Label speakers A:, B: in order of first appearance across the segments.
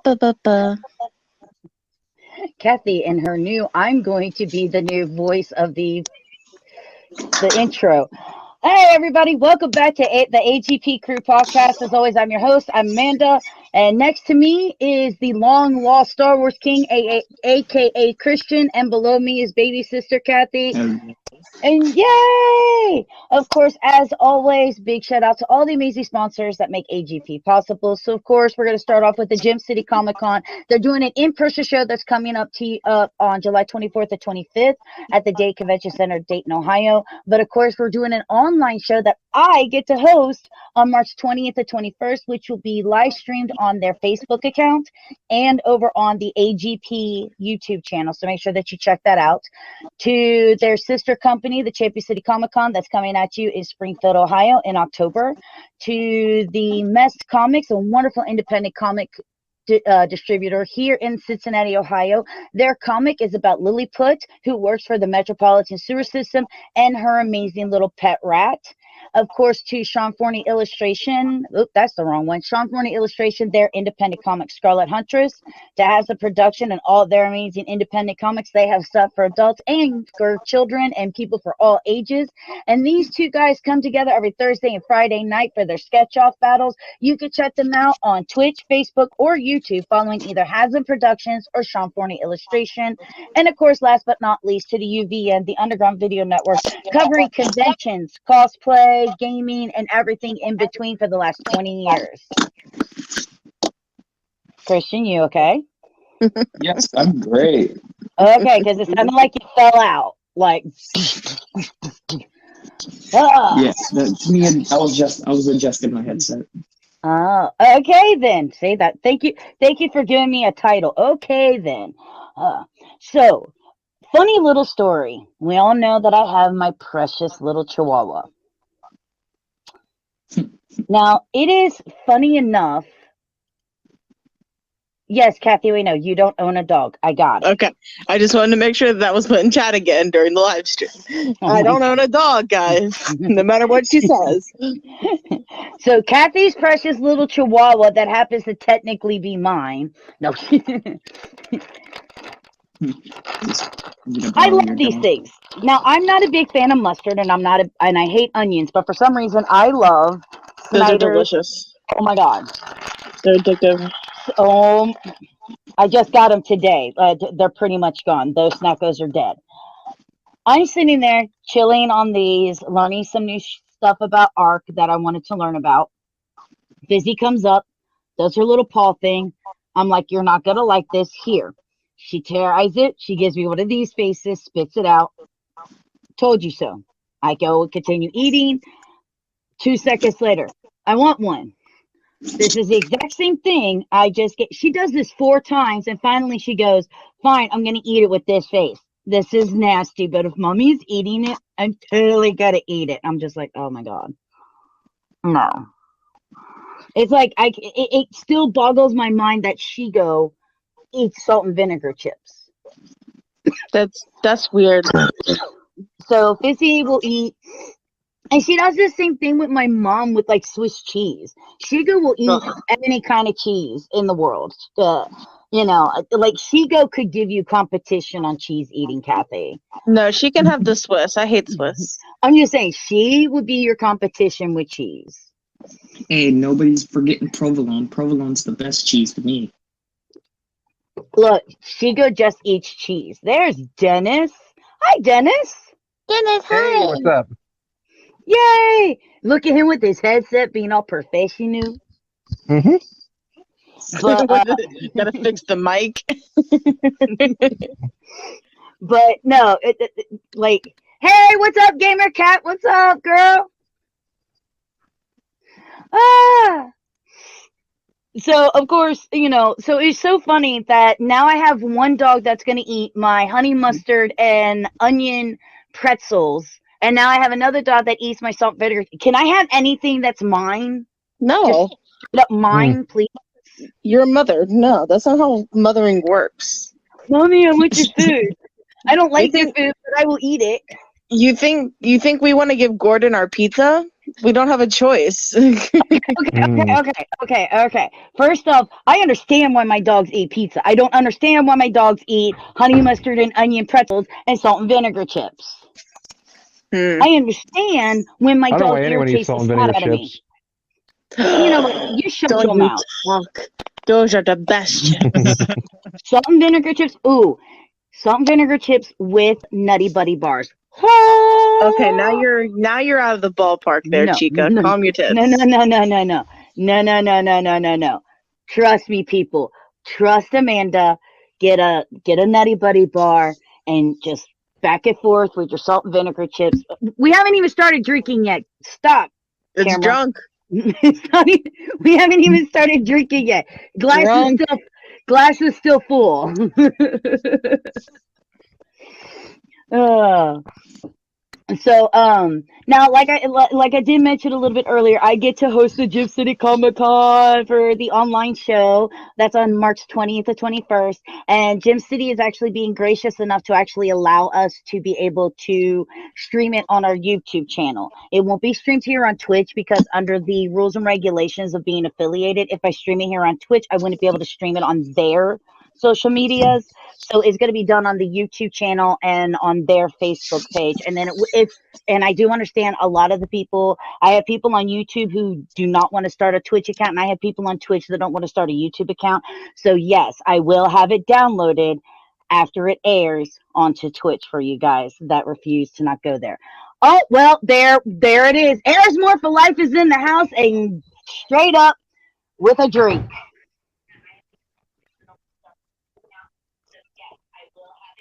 A: Ba-ba-ba.
B: Kathy and her new, I'm going to be the new voice of the intro. Hey everybody, welcome back to the AGP Crew podcast. As always, I'm your host, I'm Amanda, and next to me is the long lost Star Wars King, aka Christian, and below me is baby sister Kathy. And yay! Of course, as always, big shout out to all the amazing sponsors that make AGP possible. So, of course, we're going to start off with the Gym City Comic Con. They're doing an in-person show that's coming up on July 24th and 25th at the Dayton Convention Center, Dayton, Ohio. But, of course, we're doing an online show that I get to host on March 20th and 21st, which will be live streamed on their Facebook account and over on the AGP YouTube channel. So make sure that you check that out. To their sister company, the Champion City Comic Con, that's coming at you in Springfield, Ohio in October. To the Mest Comics, a wonderful independent comic distributor here in Cincinnati, Ohio. Their comic is about Lilliput, who works for the Metropolitan Sewer System, and her amazing little pet rat. Of course, to Sean Forney Illustration. Oop, that's the wrong one. Sean Forney Illustration, their independent comic Scarlet Huntress, that has the production and all their amazing independent comics. They have stuff for adults and for children and people for all ages. And these two guys come together every Thursday and Friday night for their sketch-off battles. You can check them out on Twitch, Facebook, or YouTube, following either Haslam Productions or Sean Forney Illustration. And of course, last but not least, to the UVN, the Underground Video Network, covering conventions, cosplay, gaming, and everything in between for the last 20 years. Christian, you okay?
C: Yes, I'm great.
B: Okay, because it sounded like you fell out. Like,
C: Yes, that's me. And I was adjusting my headset.
B: Oh, okay then. Say that. Thank you for giving me a title. Okay then. So, funny little story. We all know that I have my precious little Chihuahua. Now, it is funny enough. Yes, Kathy, we know you don't own a dog. I got it.
A: Okay. I just wanted to make sure that was put in chat again during the live stream. I don't own a dog, guys, no matter what she says.
B: So, Kathy's precious little Chihuahua that happens to technically be mine. No. I love these things. Now, I'm not a big fan of mustard, and and I hate onions, but for some reason, I love
A: Those are
B: Snyder's.
A: delicious.
B: Oh my God.
A: They're addictive.
B: I just got them today. They're pretty much gone. Those snackos are dead. I'm sitting there chilling on these, learning some new stuff about ARC that I wanted to learn about. Fizzy comes up, does her little paw thing. I'm like, you're not going to like this. Here. She tears it. She gives me one of these faces, spits it out. Told you so. I go continue eating. 2 seconds later, I want one. This is the exact same thing. She does this 4 times, and finally she goes, fine, I'm going to eat it with this face. This is nasty, but if mommy's eating it, I'm totally going to eat it. I'm just like, oh my God. No. It's like, it still boggles my mind that Shigo eats salt and vinegar chips.
A: That's weird.
B: So Fizzy will eat, and she does the same thing with my mom with like Swiss cheese. Shigo will eat any kind of cheese in the world. Like Shigo could give you competition on cheese eating, Kathy.
A: No, she can have the Swiss. I hate Swiss.
B: I'm just saying, she would be your competition with cheese.
C: Hey, nobody's forgetting provolone. Provolone's the best cheese to me.
B: Look, Shigo just eats cheese. There's Dennis. Hi, Dennis.
A: Dennis, hi.
D: Hey, what's up?
B: Yay! Look at him with his headset being all professional.
D: Mm-hmm.
B: But,
A: gotta fix the mic.
B: But no, like, hey, what's up, Gamer Cat? What's up, girl? So, of course, so it's so funny that now I have one dog that's going to eat my honey mustard and onion pretzels. And now I have another dog that eats my salt vinegar. Can I have anything that's mine?
A: No.
B: Just mine, please.
A: You're a mother. No, that's not how mothering works.
B: Mommy, I want your food. I don't like your food, but I will eat it.
A: You think we want to give Gordon our pizza? We don't have a choice.
B: Okay. First off, I understand why my dogs eat pizza. I don't understand why my dogs eat honey mustard and onion pretzels and salt and vinegar chips. I understand when my
D: I don't know
B: dog
D: why anyone eats
B: irritates the
D: salt and
B: snot
D: vinegar
B: out of me.
D: chips.
B: You know what? You shut
A: Don't
B: your
A: you
B: mouth.
A: talk. Those are the best chips.
B: Salt and vinegar chips. Ooh, salt and vinegar chips with Nutty Buddy bars.
A: Okay, now you're out of the ballpark there,
B: No,
A: Chica.
B: no,
A: Calm your tits.
B: no. Trust me, people. Trust Amanda. Get a Nutty Buddy bar and just back and forth with your salt and vinegar chips. We haven't even started drinking yet. Stop,
A: It's
B: camera.
A: drunk.
B: It's not even, we haven't even started drinking yet.
A: Drunk.
B: Glass is still full. uh, So now like I did mention a little bit earlier, I get to host the Gym City Comic Con for the online show. That's on March 20th to 21st. And Gym City is actually being gracious enough to actually allow us to be able to stream it on our YouTube channel. It won't be streamed here on Twitch because under the rules and regulations of being affiliated, if I stream it here on Twitch, I wouldn't be able to stream it on their social medias. So it's going to be done on the YouTube channel and on their Facebook page. And then and I do understand a lot of the people, I have people on YouTube who do not want to start a Twitch account, and I have people on Twitch that don't want to start a YouTube account. So yes, I will have it downloaded after it airs onto Twitch for you guys that refuse to not go there. Oh, well, there it is. Airs More for Life is in the house and straight up with a drink.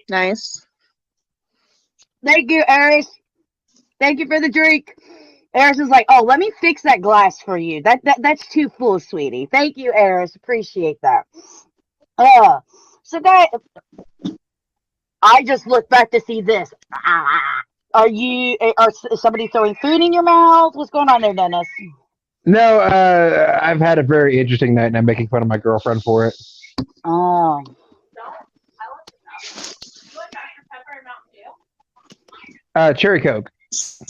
A: Nice.
B: Thank you, Eris. Thank you for the drink. Eris is like, oh, let me fix that glass for you. That's too full, sweetie. Thank you, Eris. Appreciate that. So guys, I just looked back to see this. Is somebody throwing food in your mouth? What's going on there, Dennis?
D: No, I've had a very interesting night, and I'm making fun of my girlfriend for it.
B: Oh.
D: Cherry Coke.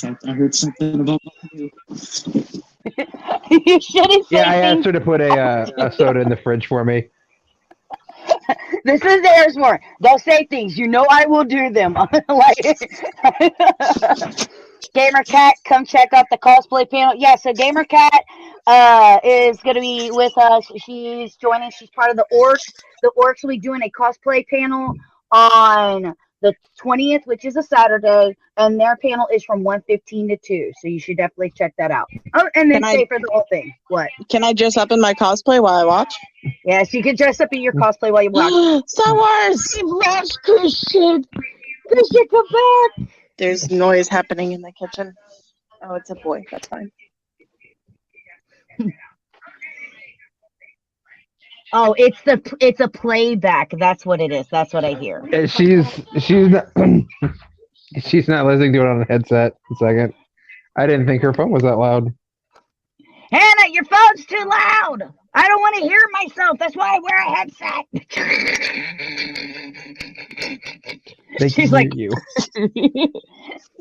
C: I heard something about you.
B: You shouldn't say
D: Yeah, I asked
B: things.
D: her to put a soda in the fridge for me.
B: This is theirs more. They'll say things. You know I will do them. Gamer Cat, come check out the cosplay panel. Yeah, so Gamer Cat is going to be with us. She's joining. She's part of the Orcs. The Orcs will be doing a cosplay panel on the 20th, which is a Saturday, and their panel is from 1:15 to 2. So you should definitely check that out. Oh, and then stay for the whole thing. What?
A: Can I dress up in my cosplay while I watch?
B: Yes, you can dress up in your cosplay while you watch.
A: Star Wars!
B: Christian, come back.
A: There's noise happening in the kitchen. Oh, it's a boy. That's fine.
B: Oh, it's a playback. That's what it is. That's what I hear.
D: She's not she's not listening to it on a headset. A second, I didn't think her phone was that loud.
B: Hannah, your phone's too loud. I don't want to hear myself. That's why I wear a headset.
D: She's
B: like,
D: you.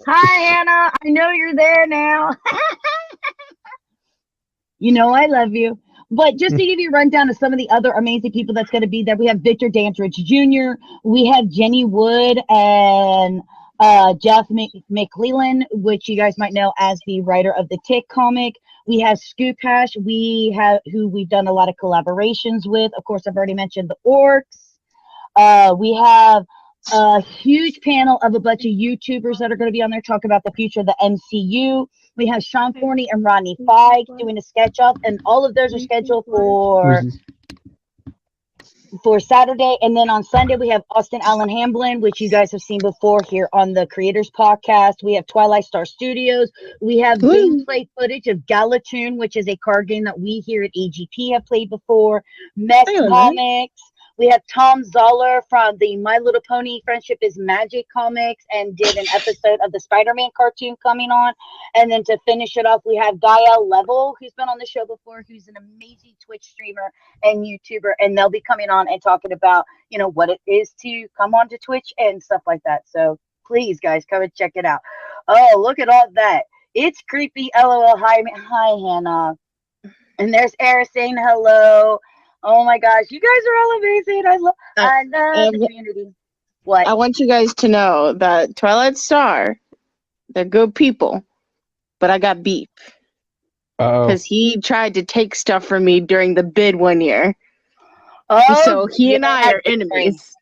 B: Hi, Hannah. I know you're there now. You know I love you. But just to give you a rundown of some of the other amazing people that's going to be there, we have Victor Dandridge Jr., we have Jenny Wood and Jeff McClellan, which you guys might know as the writer of the Tick comic. We have Scoop Hash, who we've done a lot of collaborations with. Of course, I've already mentioned the Orcs. We have a huge panel of a bunch of YouTubers that are going to be on there talking about the future of the MCU. We have Sean Forney and Rodney Feig doing a sketch up, and all of those are scheduled for Saturday. And then on Sunday, we have Austin Allen Hamblin, which you guys have seen before here on the Creators Podcast. We have Twilight Star Studios. We have gameplay footage of Galatoon, which is a card game that we here at AGP have played before. Mess Comics. We have Tom Zoller from the My Little Pony Friendship is Magic comics and did an episode of the Spider-Man cartoon coming on. And then to finish it off, we have Gael Level, who's been on the show before, who's an amazing Twitch streamer and YouTuber. And they'll be coming on and talking about, what it is to come on to Twitch and stuff like that. So please, guys, come and check it out. Oh, look at all that. It's creepy. LOL. Hi, Hannah. And there's Era saying hello. Oh my gosh, you guys are all amazing. I love the community. What?
A: I want you guys to know that Twilight Star, they're good people, but I got beef
D: Oh,
A: because he tried to take stuff from me during the bid one year.
B: Oh,
A: So he and I
B: yeah,
A: are enemies.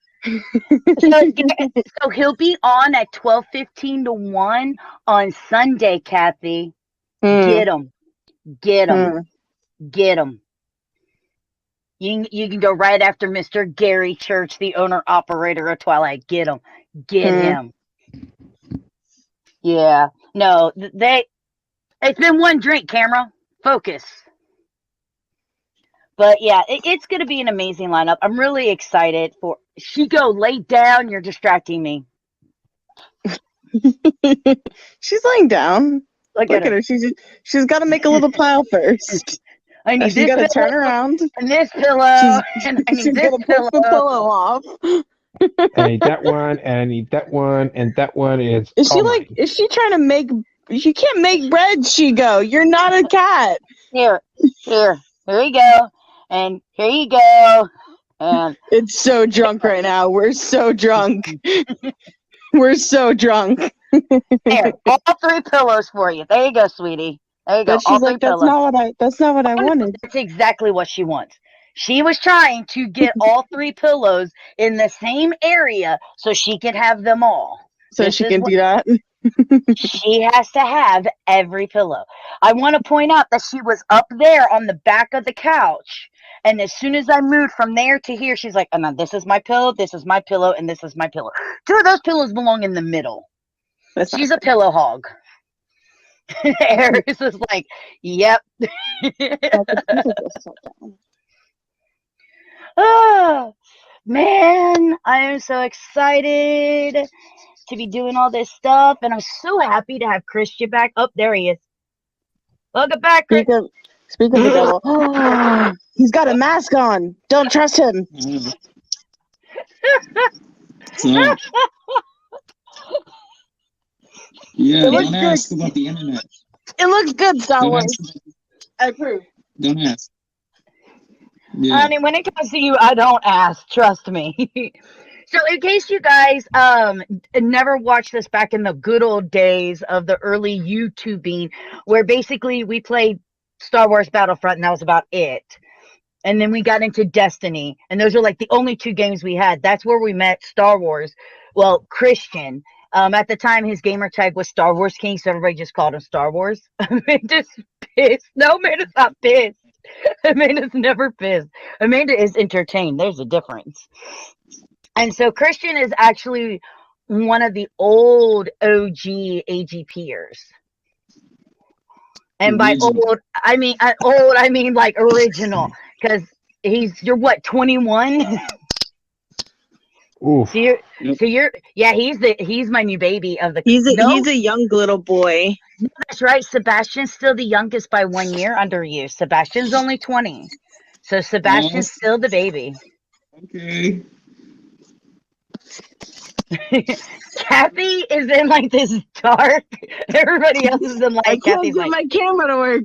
B: So he'll be on at 12:15 to 1 on Sunday, Kathy. Get him. Get him. Get him. You can go right after Mr. Gary Church, the owner operator of Twilight. Get him. Get him. Yeah. No, it's been one drink, camera. Focus. But yeah, it's going to be an amazing lineup. I'm really excited for Shiko, lay down. You're distracting me.
A: She's laying down.
B: Look
A: at
B: at
A: her. She's got to make a little pile first.
B: I need
A: She's
B: this
A: got to
B: pillow
A: turn around.
B: and this pillow, and I need
A: She's
B: this
A: gonna push the pillow off.
D: I need that one, and I need that one, and that one is.
A: Is she
D: all
A: like?
D: mine.
A: Is she trying to make? You can't make bread, Shigo. You're not a cat.
B: Here you go, and here you go, and
A: It's so drunk right now. We're so drunk. We're so drunk.
B: here, all 3 pillows for you. There you go, sweetie. There you go.
A: But she's
B: All 3
A: like, that's
B: pillows.
A: not what I wanted.
B: That's exactly what she wants. She was trying to get all 3 pillows in the same area so she could have them all.
A: So she can do that.
B: She has to have every pillow. I want to point out that she was up there on the back of the couch. And as soon as I moved from there to here, she's like, oh, no, this is my pillow, this is my pillow, and this is my pillow. 2 of those pillows belong in the middle. She's a pillow hog. Eris is like, yep. Oh, man, I am so excited to be doing all this stuff, and I'm so happy to have Christian back. Oh, there he is. Welcome back, Christian.
A: Speak of the devil. He's got a mask on. Don't trust him.
C: Yeah, don't ask about the internet.
A: It looks good, Star
C: Don't
A: Wars.
C: ask.
A: I approve.
C: Don't ask. Yeah.
B: Honey, when it comes to you, I don't ask. Trust me. So, in case you guys never watched this back in the good old days of the early YouTubing, where basically we played Star Wars Battlefront, and that was about it. And then we got into Destiny, and those are like the only 2 games we had. That's where we met Star Wars. Well, Christian. At the time, his gamer tag was Star Wars King, so everybody just called him Star Wars. Amanda's pissed. No, Amanda's not pissed. Amanda's never pissed. Amanda is entertained. There's a difference. And so Christian is actually one of the old OG AGPers. And by old, I mean like original, because you're what, 21?
D: Ooh.
B: He's my new baby of the.
A: He's a young little boy.
B: That's right. Sebastian's still the youngest by 1 year under you. Sebastian's only 20, so Sebastian's still the baby.
C: Okay.
B: Kathy is in like this dark. Everybody else is in like.
A: I can't
B: Kathy's
A: get
B: like,
A: my camera to work.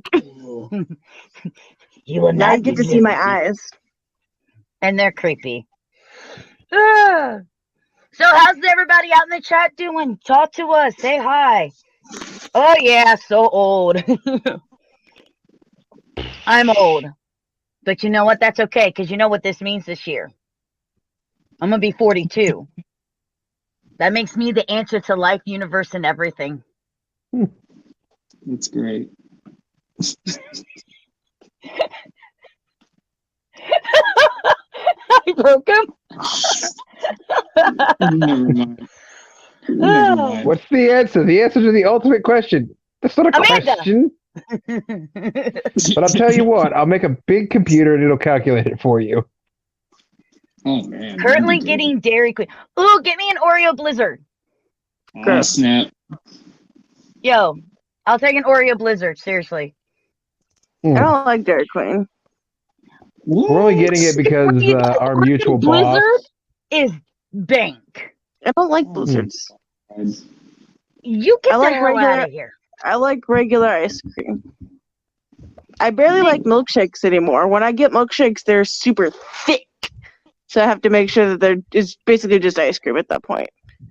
B: you will
A: Now
B: not
A: I get to see my eyes.
B: and they're creepy. So how's everybody out in the chat doing? Talk to us. Say hi. Oh yeah, so old. I'm old. But you know what? That's okay, because you know what this means this year. I'm going to be 42. That makes me the answer to life, universe, and everything.
C: That's great.
B: I broke him.
C: Never mind. Never mind.
D: What's the answer? The answer to the ultimate question. That's not a
B: Amanda.
D: question. But I'll tell you what, I'll make a big computer and it'll calculate it for you.
C: Oh man.
B: Currently getting Dairy Queen. Ooh, get me an Oreo Blizzard.
C: Oh snap.
B: Yo, I'll take an Oreo Blizzard, seriously.
A: I don't like Dairy Queen.
D: We're only getting it because our mutual boss.
B: Blizzard is bank.
A: I don't like blizzards.
B: You get
A: I
B: the
A: like
B: hell out of here.
A: I like regular ice cream. I barely like milkshakes anymore. When I get milkshakes, they're super thick. So I have to make sure that it's basically just ice cream at that point.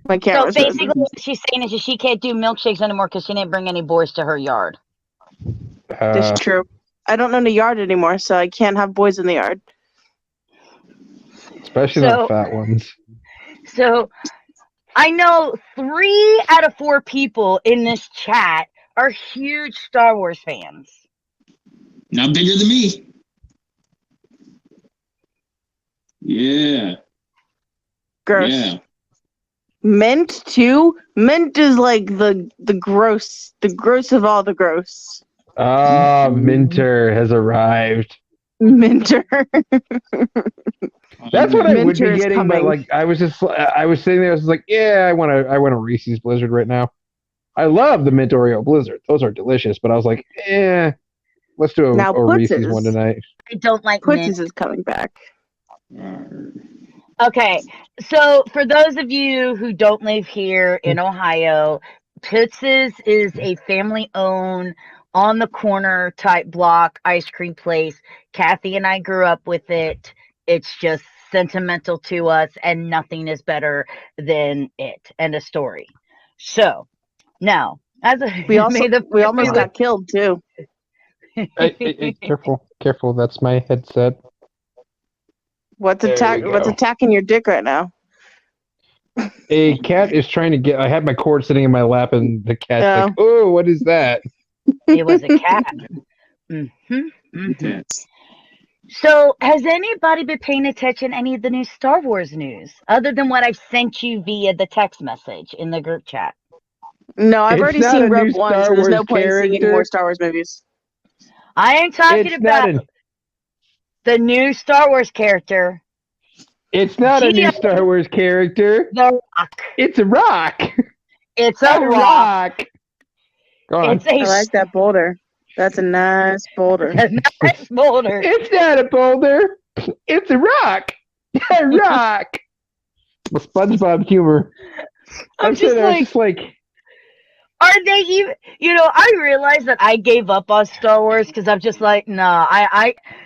A: My
B: So
A: camera's
B: basically,
A: moving.
B: what she's saying is that she can't do milkshakes anymore because she didn't bring any boys to her yard.
A: That's true. I don't own a yard anymore, so I can't have boys in the yard.
D: Especially the fat ones.
B: So I know 3 out of 4 people in this chat are huge Star Wars fans.
C: Not bigger than me. Yeah.
A: Gross.
C: Yeah.
A: Mint too. Mint is like the gross of all the gross.
D: Ah, Minter has arrived.
A: Minter.
D: That's what I would
A: Minter
D: be
A: is
D: getting, but
A: coming.
D: like I was sitting there, I was like, yeah, I want a Reese's Blizzard right now. I love the mint Oreo Blizzard; those are delicious. But I was like, let's do a Reese's one tonight.
B: I don't like mint.
A: Putsies is coming back.
B: Okay, so for those of you who don't live here in Ohio, Toots's is a family-owned, on-the-corner type block ice cream place. Kathy and I grew up with it. It's just sentimental to us, and nothing is better than it. End of story. So, now, as
A: we almost got killed too.
D: Hey, careful! That's my headset.
A: What's attacking your dick right now?
D: A cat is trying to get. I had my cord sitting in my lap, and the cat's like, "Oh, what is that?"
B: It was a cat. So, has anybody been paying attention to any of the new Star Wars news, other than what I've sent you via the text message in the group chat?
A: No, I've already seen Rogue One, so there's no point in seeing any more Star Wars movies.
B: I am talking about the new Star Wars character.
D: It's not a new Star Wars character.
B: The Rock.
D: It's a rock.
B: It's a rock.
D: Go on.
A: I like that boulder. That's a nice boulder.
B: Nice boulder.
D: It's not a boulder. It's a rock. A rock. Well, SpongeBob humor.
B: I'm just like, are they even? I realized that I gave up on Star Wars because I'm just like, nah.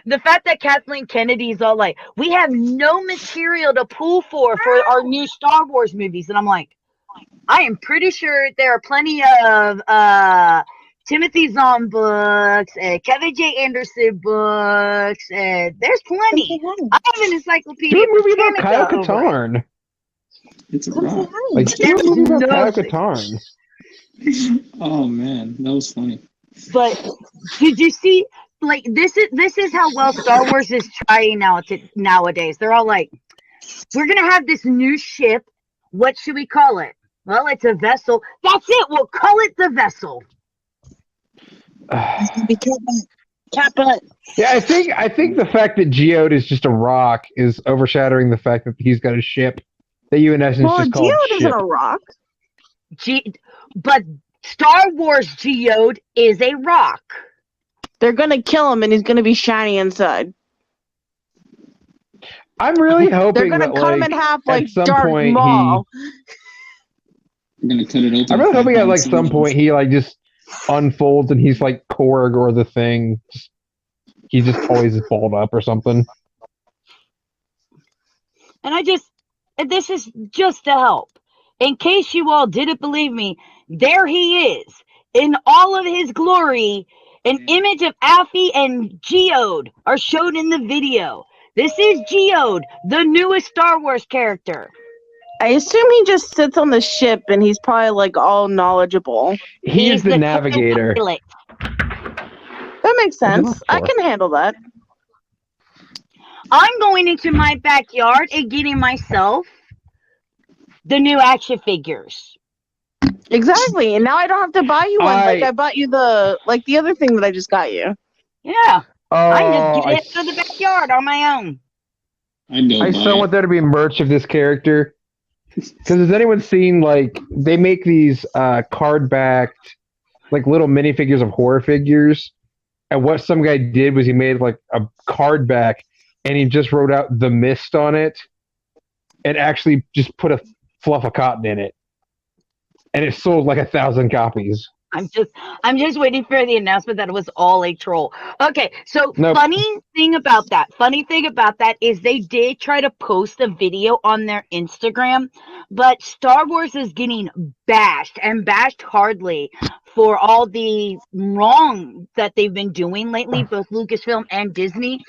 B: The fact that Kathleen Kennedy's all like, we have no material to pull for our new Star Wars movies, and I'm like, I am pretty sure there are plenty of Timothy Zahn books and Kevin J. Anderson books, and there's plenty. I have an encyclopedia.
D: Do a movie about Kyle Katarn.
C: It's a rock.
D: Like, do a movie about Kyle Katarn.
C: Oh man, that was funny.
B: But did you see? Like, this is how well Star Wars is trying nowadays. They're all like, we're gonna have this new ship. What should we call it? Well, it's a vessel. That's it. We'll call it the vessel.
A: Cat butt.
D: Yeah, I think the fact that Geode is just a rock is overshadowing the fact that he's got a ship that you in essence just call
A: Geode
D: ship.
A: isn't a rock.
B: But Star Wars Geode is a rock.
A: They're gonna kill him, and he's gonna be shiny inside.
D: I'm really hoping
A: they're gonna cut him in half like Darth Maul.
C: They're gonna cut it open.
D: I'm really hoping at like some point he like just unfolds and he's like Korg or the Thing. He just always is balled up or something.
B: And this is just to help. In case you all didn't believe me, there he is in all of his glory. An image of Alfie and Geode are shown in the video. This is Geode, the newest Star Wars character.
A: I assume he just sits on the ship and he's probably like all knowledgeable.
D: He's the navigator.
A: That makes sense. I can handle that.
B: I'm going into my backyard and getting myself the new action figures.
A: Exactly. And now I don't have to buy you one like I bought you the other thing that I just got you.
B: Yeah. I can just get it to the backyard on my own.
D: I still want there to be merch of this character. Because has anyone seen, like, they make these card-backed, like, little minifigures of horror figures. And what some guy did was he made, like, a card back, and he just wrote out The Mist on it, and actually just put a fluff of cotton in it. And it sold, like, 1,000 copies.
B: I'm just waiting for the announcement that it was all a troll. Okay, so
D: Nope.
B: funny thing about that is they did try to post a video on their Instagram, but Star Wars is getting bashed and bashed hardly for all the wrong that they've been doing lately, both Lucasfilm and Disney,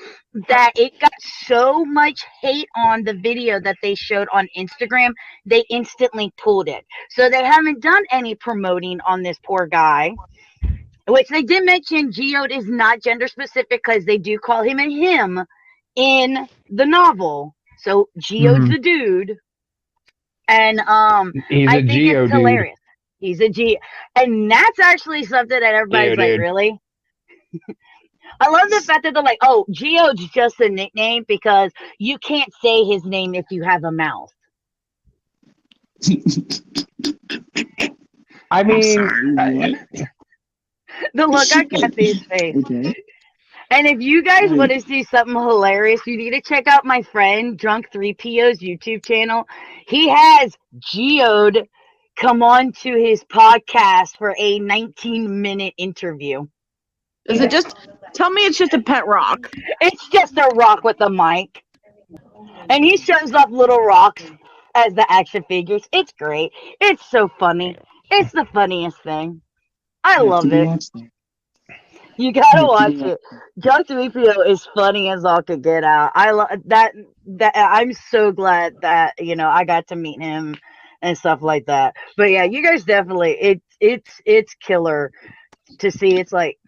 B: that it got so much hate on the video that they showed on Instagram, they instantly pulled it. So they haven't done any promoting on this poor guy, which they did mention Geode is not gender specific because they do call him a him in the novel. So Geode's
D: Mhm.
B: the dude. And
D: He's
B: I
D: a
B: think
D: Geo
B: it's
D: dude.
B: hilarious. He's a G, and that's actually something that everybody's like,
D: Dude.
B: really? I love the fact that they're like, oh, Geode's just a nickname because you can't say his name if you have a mouth.
D: I
C: I'm
D: mean,
C: sorry, what?
B: The look on Kathy's face.
C: Okay.
B: And if you guys
C: Right.
B: want to see something hilarious, you need to check out my friend Drunk 3PO's YouTube channel. He has Geode come on to his podcast for a 19-minute interview.
A: Is it just? Tell me it's just a pet rock.
B: It's just a rock with a mic. And he shows off little rocks as the action figures. It's great. It's so funny. It's the funniest thing. I
C: have
B: love
C: to
B: it.
C: watch that.
B: You gotta
C: have to
B: watch
C: watch
B: it. Drunk 3PO is funny as all could get out. I love that. That I'm so glad that I got to meet him and stuff like that. But yeah, you guys definitely it's killer to see. It's like,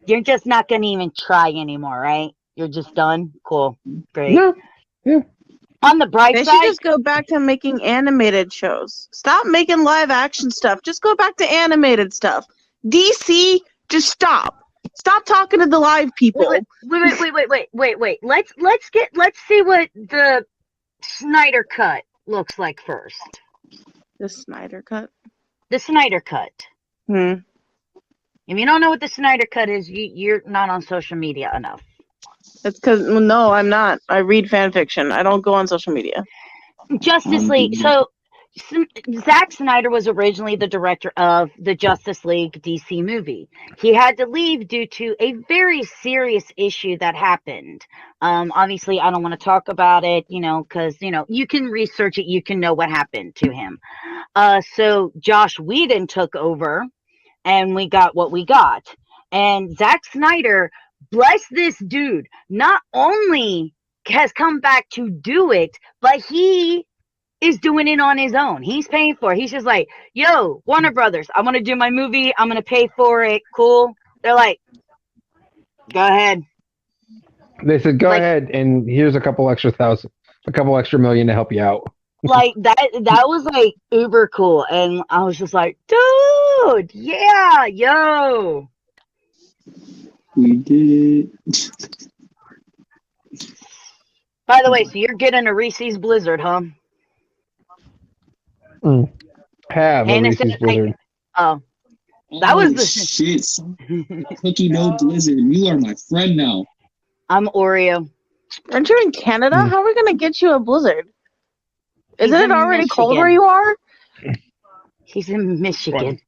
B: you're just not gonna even try anymore, right? You're just done. Cool, great.
D: no. Yeah.
B: On the bright
A: They should
B: side,
A: just go back to making animated shows. Stop making live action stuff. Just go back to animated stuff. DC, just stop. Stop talking to the live people.
B: wait. Let's see what the Snyder Cut looks like first.
A: The Snyder Cut.
B: The Snyder Cut.
A: Hmm.
B: If you don't know what the Snyder Cut is, you're not on social media enough.
A: It's because no, I'm not. I read fan fiction. I don't go on social media.
B: Justice League. So Zack Snyder was originally the director of the Justice League DC movie. He had to leave due to a very serious issue that happened. Obviously, I don't want to talk about it, because you can research it, you can know what happened to him. So Josh Whedon took over, and we got what we got. And Zack Snyder, bless this dude, not only has come back to do it, but he is doing it on his own. He's paying for it. He's just like, yo, Warner Brothers, I want to do my movie. I'm going to pay for it. Cool. They're like, go ahead.
D: They said, go ahead, and here's a couple extra million to help you out.
B: Like that was like uber cool. And I was just like, dude, yeah, yo.
C: We did it.
B: By the way, so you're getting a Reese's Blizzard, huh?
D: Have a
B: Hannah
D: Reese's
B: said,
D: Blizzard.
B: oh, that was the
C: shit. Cookie dough blizzard. You are my friend now.
B: I'm Oreo.
A: Aren't you in Canada? How are we gonna get you a blizzard? Isn't
B: He's
A: it
B: in
A: already cold
B: Michigan.
A: where you are?
B: He's in Michigan.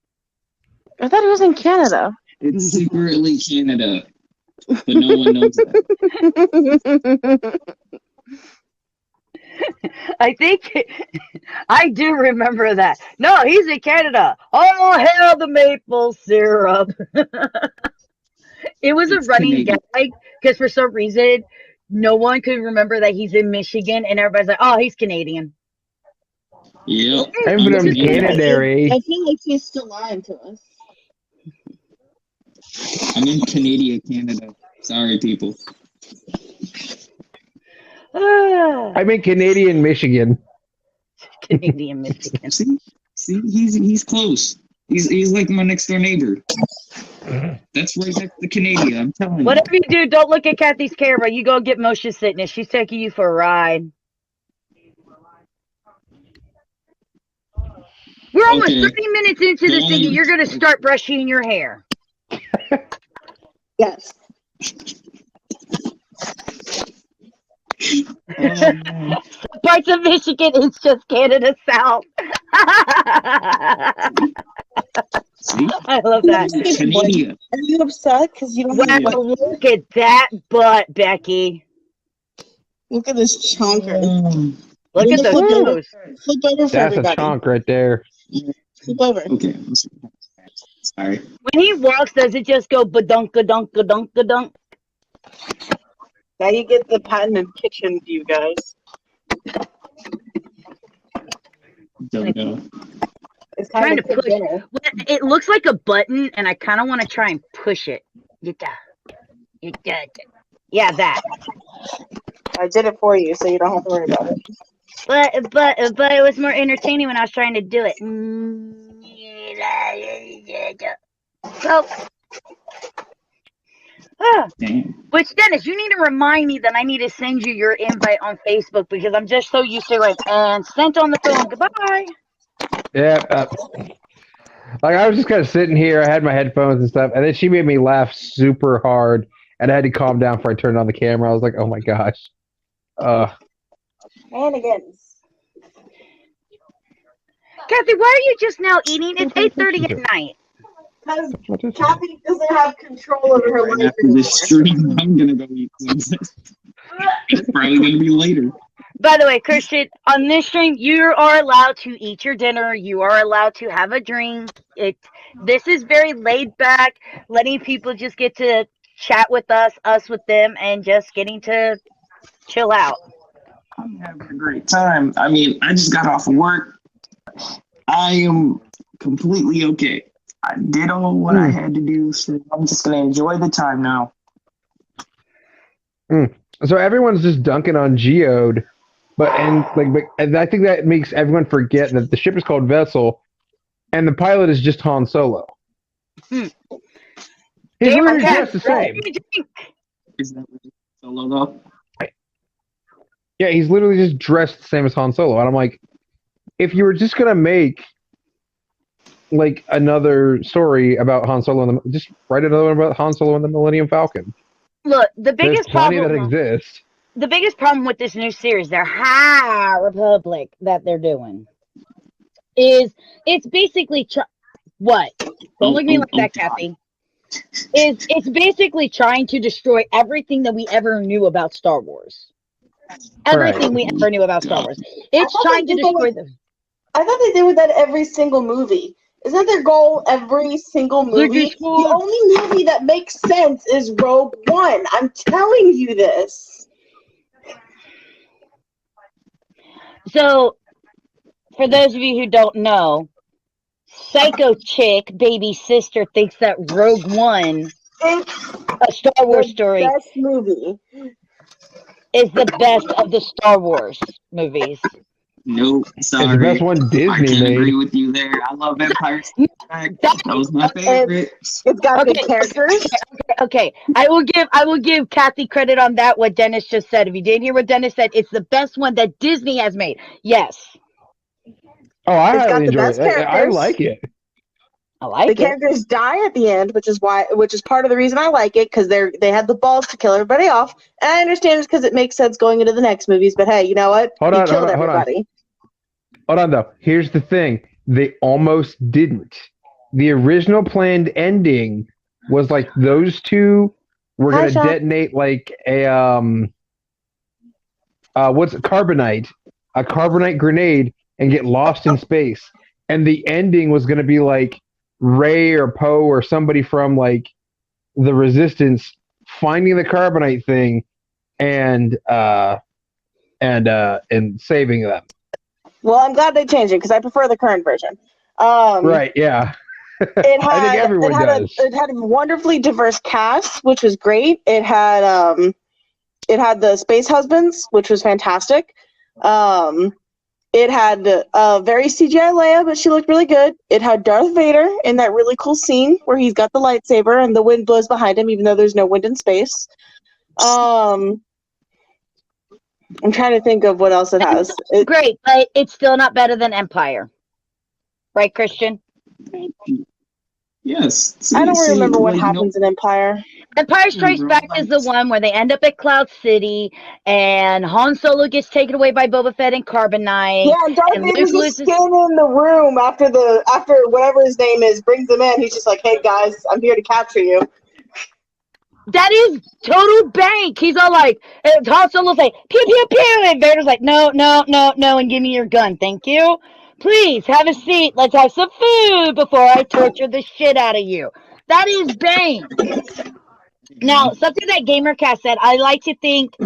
A: I thought he was in Canada.
C: It's secretly Canada, but no one knows that.
B: I think I do remember that. No, he's in Canada. Oh, hell, the maple syrup. It was
C: It's
B: a running
C: Canadian.
B: gag because for some reason no one could remember that he's in Michigan, and everybody's like, "Oh, he's Canadian."
C: Yep.
D: I'm from Canada.
A: I feel like he's still lying to us.
C: I'm in Canada, Canada. Sorry, people.
D: I'm in Canadian Michigan.
B: Canadian Michigan.
C: See, he's close. He's like my next door neighbor. That's right next to Canada. I'm telling you.
B: Whatever you do, don't look at Kathy's camera. You go get motion sickness. She's taking you for a ride. We're almost
C: Okay.
B: 30 minutes into this thing, and you're going to start brushing your hair.
A: Yes.
C: Oh, man.
B: Parts of Michigan is just Canada South.
C: See?
B: I love that.
C: Canada.
A: Are you upset because you don't
B: Wow,
A: have
B: look at that butt, Becky.
A: Look at this chonker.
B: Look at those
A: Flip over.
B: toes.
A: Flip over for
D: That's a
A: everybody.
D: chonk right there.
A: Flip over.
C: Okay. Sorry.
B: When he walks, does it just go ba-dunk-a-dunk-a-dunk-a-dunk?
A: Now you get the patented kitchen view, guys.
C: Don't know.
A: It's
B: Trying
A: kind
B: to
A: of a
B: push.
A: dinner.
B: Well, it looks like a button, and I kind of want to try and push it. Yeah, that.
A: I did it for you, so you don't have to worry about it.
B: But it was more entertaining when I was trying to do it. So,
C: Damn.
B: which Dennis, you need to remind me that I need to send you your invite on Facebook because I'm just so used to like and sent on the phone. Goodbye.
D: Yeah. Like I was just kind of sitting here. I had my headphones and stuff, and then she made me laugh super hard, and I had to calm down before I turned on the camera. I was like, "Oh my gosh."
A: Shenanigans.
B: Kathy, why are you just now eating? It's 8:30 at night.
A: Because
D: What is it?
A: Kathy doesn't have control over her
C: Right
A: life
C: after this stream, I'm gonna go eat some. It's probably gonna be later.
B: By the way, Christian, on this stream, you are allowed to eat your dinner. You are allowed to have a drink. This is very laid back, letting people just get to chat with us with them, and just getting to chill out.
C: I'm having a great time. I mean, I just got off of work. I am completely okay. I did all what I had to do, so I'm just gonna enjoy the time now.
D: So everyone's just dunking on Geode, and I think that makes everyone forget that the ship is called Vessel, and the pilot is just Han Solo.
B: Hmm.
D: He's
B: Gamer
D: literally
B: Cat,
D: dressed the same.
C: Is that really Solo though?
D: Yeah, he's literally just dressed the same as Han Solo, and I'm like, if you were just gonna make like another story about Han Solo, just write another one about Han Solo and the Millennium Falcon.
B: Look, the
D: There's
B: biggest
D: plenty that
B: problem.
D: exist.
B: The biggest problem with this new series, their High Republic that they're doing, is it's basically what? Don't look at me like that, Kathy. It's basically trying to destroy everything that we ever knew about Star Wars. Everything we ever knew about Star Wars. It's trying to destroy them.
A: I thought they did with that every single movie. Isn't that their goal every single movie? The only movie that makes sense is Rogue One. I'm telling you this.
B: So, for those of you who don't know, Psycho Chick, baby sister, thinks that Rogue One, a Star Wars story,
A: Best movie.
B: is the best of the Star Wars movies.
C: Nope, sorry.
D: It's the best one Disney
C: I can't
D: made.
C: agree with you there. I love Empire Strikes Back. That was my favorite.
A: It's got good characters.
B: Okay. I will give Kathy credit on that. What Dennis just said. If you didn't hear what Dennis said, it's the best one that Disney has made. Yes.
D: Oh, I
A: It's got
D: highly
A: the
D: enjoy
A: best
D: it. I
A: characters.
D: like it.
B: I like
A: The
B: it.
A: characters die at the end, which is part of the reason I like it, because they had the balls to kill everybody off. And I understand it's because it makes sense going into the next movies. But hey, you know what?
D: Hold
A: He
D: on,
A: killed
D: hold on, hold on.
A: everybody.
D: Hold on, though. Here's the thing. They almost didn't. The original planned ending was like those two were
A: Hi,
D: going to
A: Sean.
D: detonate like a carbonite grenade and get lost in space. And the ending was going to be like Rey or Poe or somebody from like the Resistance finding the carbonite thing and saving them.
A: Well, I'm glad they changed it because I prefer the current version.
D: Right? Yeah.
A: It had,
D: I think everyone does.
A: it had a wonderfully diverse cast, which was great. It had the Space Husbands, which was fantastic. It had very CGI Leia, but she looked really good. It had Darth Vader in that really cool scene where he's got the lightsaber and the wind blows behind him, even though there's no wind in space. I'm trying to think of what else it has.
B: Great, but it's still not better than Empire. Right, Christian?
C: Yes.
A: I don't remember what happens in Empire.
B: Empire Strikes Back is the one where they end up at Cloud City, and Han Solo gets taken away by Boba Fett and Carbonite.
A: Yeah, and Darth
B: and
A: Vader's
B: Luke
A: just standing in the room after whatever his name is brings them in. He's just like, "Hey guys, I'm here to capture you."
B: That is total bank. He's all like, and Han Solo's like, pew, pew, pew. And Vader's like, no, no, no, no, and give me your gun. Thank you. Please, have a seat. Let's have some food before I torture the shit out of you. That is bank. Now, something that GamerCast said, I like to think,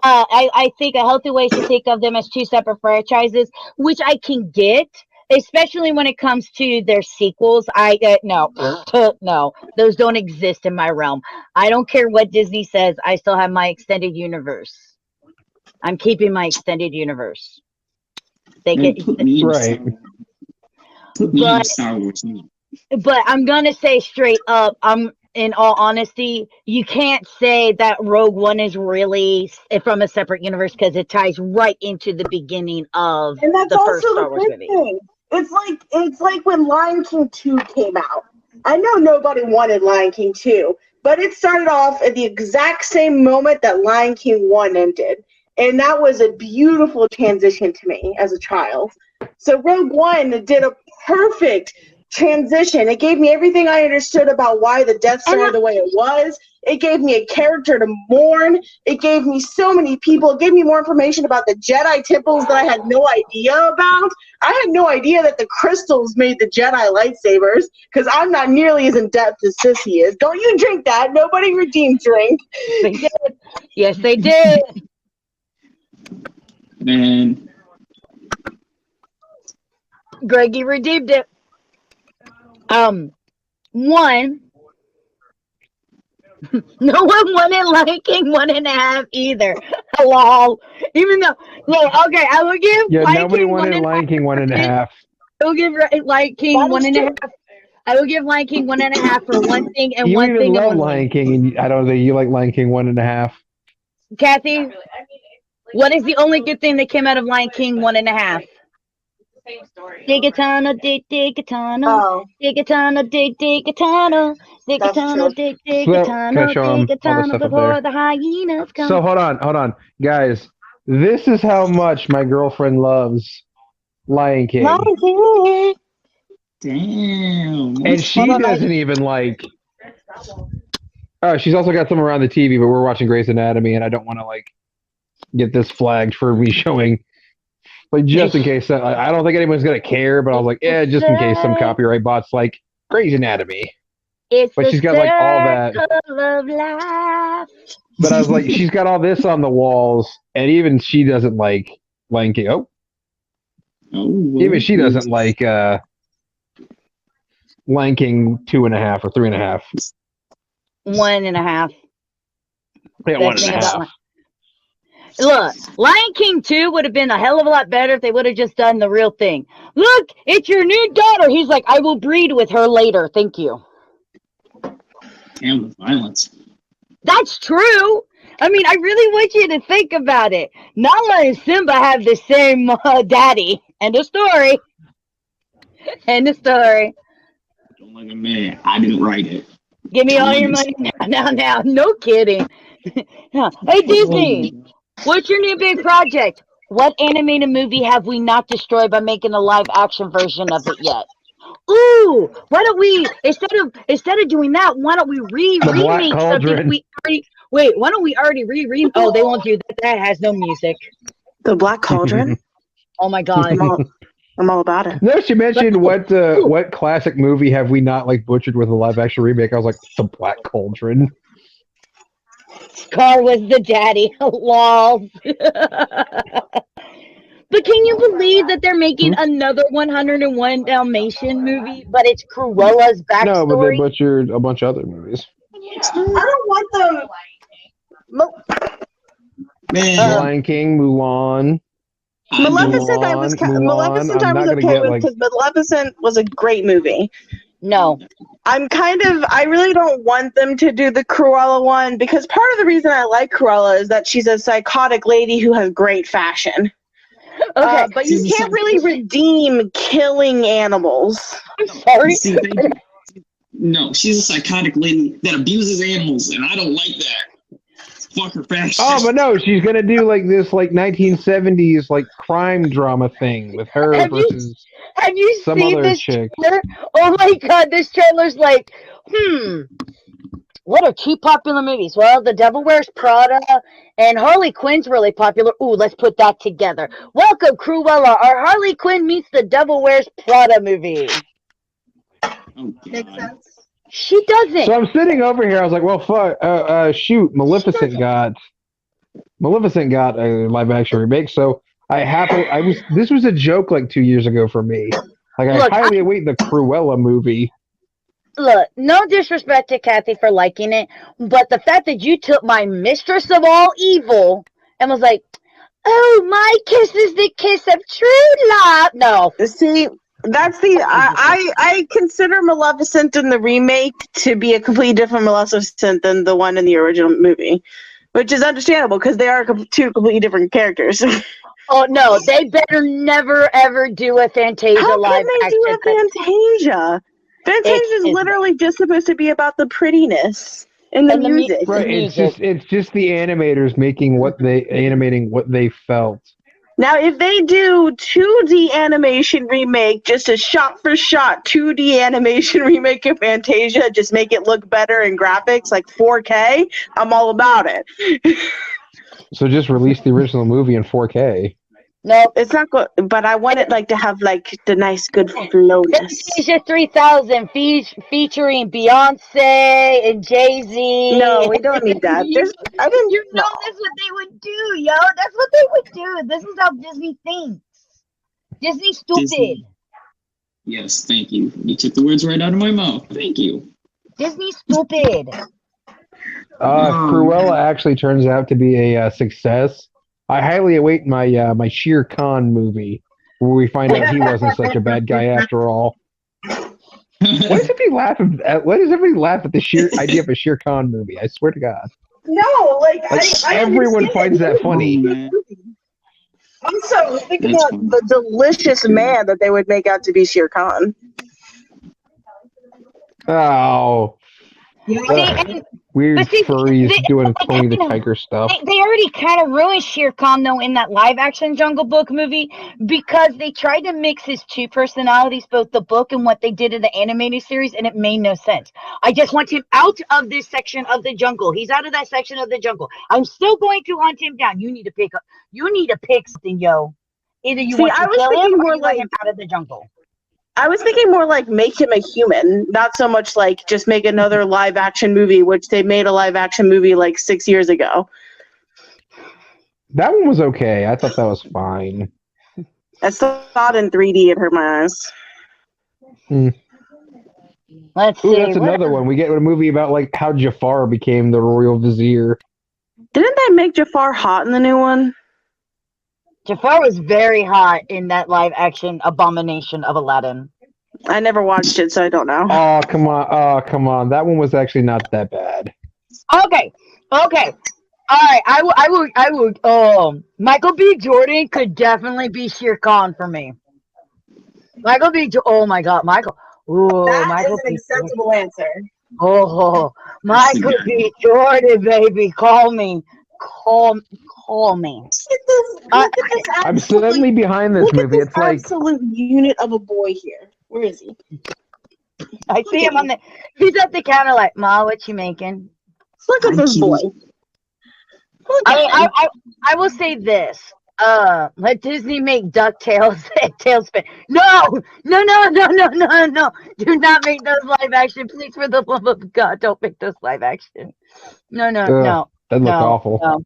B: I think a healthy way is to think of them as two separate franchises, which I can get, especially when it comes to their sequels. No, no, those don't exist in my realm. I don't care what Disney says. I still have my extended universe. I'm keeping my extended universe. They
C: Man,
B: get
C: put me in
D: Right.
C: Star Wars. Put me in Star Wars.
B: But I'm gonna say straight up, in all honesty, you can't say that Rogue One is really from a separate universe because it ties right into the beginning of
A: And that's
B: the first
A: also
B: Star
A: the
B: Wars
A: good
B: movie.
A: thing. It's like when Lion King 2 came out. I know nobody wanted Lion King 2, but it started off at the exact same moment that Lion King 1 ended. And that was a beautiful transition to me as a child. So Rogue One did a perfect transition. It gave me everything I understood about why the Death Star the way it was. It gave me a character to mourn. It gave me so many people. It gave me more information about the Jedi temples that I had no idea about. I had no idea that the crystals made the Jedi lightsabers because I'm not nearly as in depth as Sissy is. Don't you drink that. Nobody redeemed drink.
B: They did. Yes, they did.
C: Man,
B: Greggy redeemed it. One. No one wanted Lion King 1.5 either. Lol. Even though, okay, I will give
D: Yeah,
B: Lion
D: nobody
B: King
D: wanted Lion King 1.5.
B: I will give Lion King 1.5. I will give Lion King 1.5 for one thing and
D: You
B: one
D: even
B: thing and
D: love
B: one
D: Lion
B: thing.
D: King, and I don't think you like Lion King 1.5.
B: Kathy, what is the only good thing that came out of Lion King 1.5?
E: Same story.
B: Digatana, digatana,
A: Oh,
B: digatana, digatana, digatana,
A: true.
D: So, can I show 'em all the
B: digatana,
D: stuff up
B: before
D: there?
B: the hyenas come.
D: So hold on, guys. This is how much my girlfriend loves Lion King,
A: Lion King.
C: damn.
D: and she doesn't even like. Oh, she's also got some around the TV, but we're watching Grey's Anatomy, and I don't want to like get this flagged for me showing. Like just in case, I don't think anyone's gonna care, but I was like, yeah, just in case some copyright bots like Grey's Anatomy.
B: It's
D: But she's got like all that.
B: circle of life.
D: But I was like, she's got all this on the walls, and even she doesn't like Lion King. Oh, even she doesn't like Lion King 2.5 or 3.5.
B: 1.5.
D: Yeah,
B: Best thing
D: 1.5.
B: Look, Lion King 2 would have been a hell of a lot better if they would have just done the real thing. Look, it's your new daughter. He's like, I will breed with her later. Thank you.
C: Damn the violence.
B: That's true. I mean, I really want you to think about it. Nala and Simba have the same daddy. End of story. End of story.
C: Don't look at me. I didn't write it.
B: Give me all your money now. No kidding. Hey, Disney, what's your new big project? What animated movie have we not destroyed by making a live action version of it yet? Ooh, why don't we instead of doing that, why don't we remake something we already why don't we already remake? Oh, they won't do that. That has no music.
A: The Black Cauldron.
B: Oh my god.
A: I'm all about it.
D: No, she mentioned what classic movie have we not like butchered with a live action remake? I was like, The Black Cauldron.
B: Scar was the daddy. Lol. But can you believe that they're making another 101 Dalmatian movie, but it's Cruella's backstory?
D: No, but they butchered a bunch of other movies.
A: I don't want them.
C: Man,
D: Lion King, Mulan.
A: Maleficent, I was okay with because Maleficent was a great movie.
B: No.
A: I really don't want them to do the Cruella one because part of the reason I like Cruella is that she's a psychotic lady who has great fashion.
B: Okay.
A: But you can't really redeem killing animals.
B: I'm sorry.
C: No, she's a psychotic lady that abuses animals, and I don't like that. Fuck her fashion.
D: Oh, but no, she's gonna do like this 1970s like crime drama thing with her
B: Have you
D: versus
B: have you
D: some
B: seen
D: other
B: this
D: chick.
B: trailer? Oh my god, this trailer's like, what are two popular movies? Well, The Devil Wears Prada and Harley Quinn's really popular. Ooh, let's put that together. Welcome, Cruella. Our Harley Quinn meets The Devil Wears Prada movie.
C: Oh,
E: Makes
C: God.
E: sense.
B: She doesn't.
D: So I'm sitting over here. I was like, well, fuck. Shoot, Maleficent got a live action remake. So this was a joke like 2 years ago for me. Like I
B: Look,
D: highly await the Cruella movie.
B: Look, no disrespect to Kathy for liking it, but the fact that you took my mistress of all evil and was like, oh, my kiss is the kiss of true love. No.
A: See, that's I consider Maleficent in the remake to be a completely different Maleficent than the one in the original movie, which is understandable because they are two completely different characters.
B: Oh, no, they better never, ever do a Fantasia
A: How
B: live
A: can they
B: action.
A: do a Fantasia? Fantasia is literally just supposed to be about the prettiness and the music.
D: Right, it's just the animators animating what they felt.
A: Now, if they do 2D animation remake, just a shot-for-shot 2D animation remake of Fantasia, just make it look better in graphics, like 4K, I'm all about it.
D: So just release the original movie in 4K.
B: Nope.
A: It's not good, but I want it to have the nice good flowness.
B: Fantasia 3000 featuring Beyonce and Jay-Z.
A: No, we don't need that.
B: You know that's what they would do, yo. That's what they would do. This is how Disney thinks. Disney's stupid.
C: Disney. Yes, thank you. You took the words right out of my mouth. Thank you.
B: Disney's stupid.
D: Cruella actually turns out to be a success. I highly await my Shere Khan movie where we find out he wasn't such a bad guy after all. Why does everybody laugh at the idea of a Shere Khan movie? I swear to God.
A: No,
D: everyone finds that funny.
A: I'm so thinking about the delicious man that they would make out to be Shere Khan.
D: Oh. Weird furries doing Tony the Tiger stuff.
B: They already kind of ruined Shere Khan, though, in that live-action Jungle Book movie because they tried to mix his two personalities, both the book and what they did in the animated series, and it made no sense. I just want him out of this section of the jungle. He's out of that section of the jungle. I'm still going to hunt him down. You need to pick something, yo. Either you want to kill him or you want him out of the jungle.
A: I was thinking more like make him a human, not so much like just make another live action movie, which they made a live action movie like 6 years ago.
D: That one was okay. I thought that was fine.
A: I saw it in 3D. It hurt my eyes.
B: Let's see.
D: That's another one. We get a movie about how Jafar became the royal vizier.
A: Didn't they make Jafar hot in the new one?
B: Jafar was very hot in that live action abomination of Aladdin.
A: I never watched it, so I don't know.
D: Oh, come on. Oh, come on. That one was actually not that bad.
B: Okay. All right. I would. Michael B. Jordan could definitely be Shere Khan for me. Oh my God, Michael. Ooh, Michael
A: is an acceptable answer.
B: Oh, Michael B. Jordan, baby, call me.
D: I'm suddenly behind this movie. It's like
A: absolute unit of a boy here. Where is he?
B: I see him he's at the counter like, Ma, what you making?
A: Look at this boy.
B: I will say this. Let Disney make DuckTales and Tailspin. No. Do not make those live action. Please, for the love of God, don't make those live action. No.
D: That look awful.
B: No.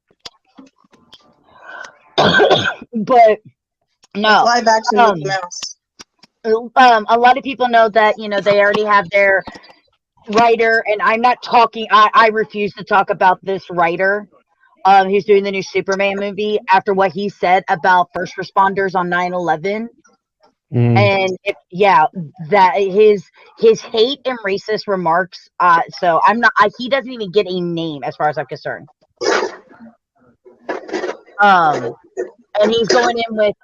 B: But no.
A: Live action Mickey Mouse.
B: A lot of people know that, they already have their writer, and I'm not talking, I refuse to talk about this writer. He's doing the new Superman movie after what he said about first responders on 9/11. And that his hate and racist remarks. So he doesn't even get a name as far as I'm concerned. And he's going in with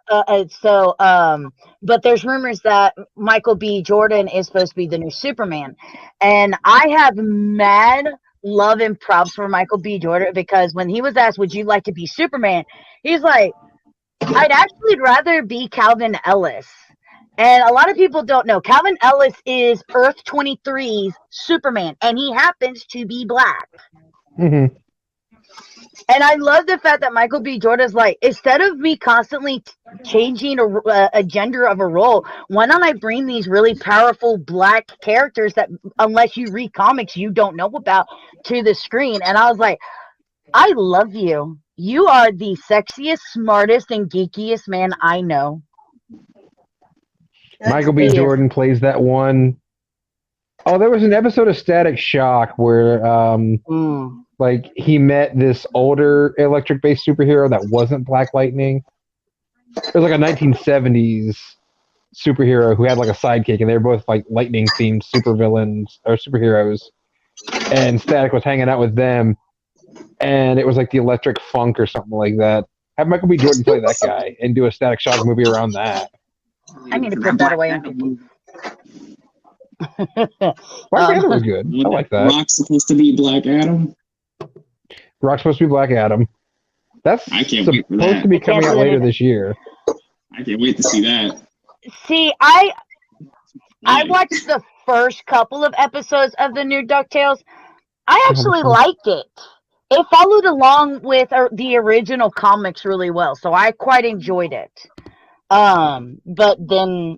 B: But there's rumors that Michael B. Jordan is supposed to be the new Superman. And I have mad love and props for Michael B. Jordan because when he was asked, would you like to be Superman? He's like, I'd actually rather be Calvin Ellis. And a lot of people don't know. Calvin Ellis is Earth 23's Superman, and he happens to be black.
D: Mm-hmm.
B: And I love the fact that Michael B. Jordan's like, instead of me constantly changing a gender of a role, why don't I bring these really powerful black characters that, unless you read comics, you don't know about to the screen? And I was like, I love you. You are the sexiest, smartest, and geekiest man I know.
D: Michael B.
B: He is.
D: Jordan plays that one. Oh, there was an episode of Static Shock where like he met this older electric-based superhero that wasn't Black Lightning. It was like a 1970s superhero who had like a sidekick, and they were both like lightning-themed supervillains or superheroes. And Static was hanging out with them, and it was like the Electric Funk or something like that. Have Michael B. Jordan play that guy and do a Static Shock movie around that.
B: I need to put that away.
D: Black Panther was good. I like that.
C: Rock's supposed to be Black Adam.
D: Rock's supposed to be Black Adam. That's
C: I can't wait for
D: supposed
C: that.
D: to be coming out later this year.
C: I can't wait to see that.
B: See, I watched the first couple of episodes of the new DuckTales. I actually liked it. It followed along with the original comics really well, so I quite enjoyed it. But then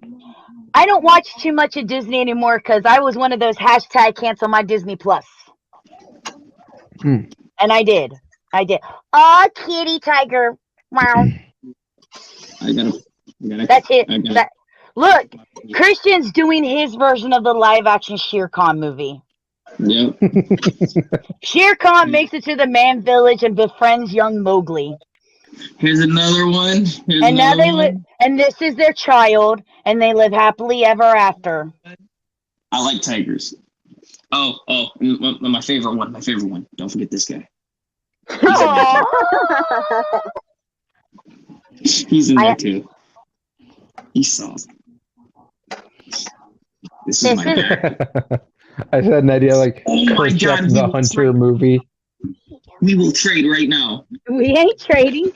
B: I don't watch too much of Disney anymore because I was one of those hashtag cancel my Disney Plus. And I did. Aw, kitty tiger. Wow.
C: I gotta
B: That's it. Look, Christian's doing his version of the live action Shere Khan movie.
C: Yep.
B: Shere Khan makes it to the man village and befriends young Mowgli.
C: Here's another one.
B: And now they live, and this is their child, and they live happily ever after.
C: I like tigers. Oh, and my favorite one. Don't forget this guy. He's in there too. He's soft. This is my character.
D: I had an idea like
C: my God,
D: the Hunter movie.
C: We will trade right now.
B: We ain't trading.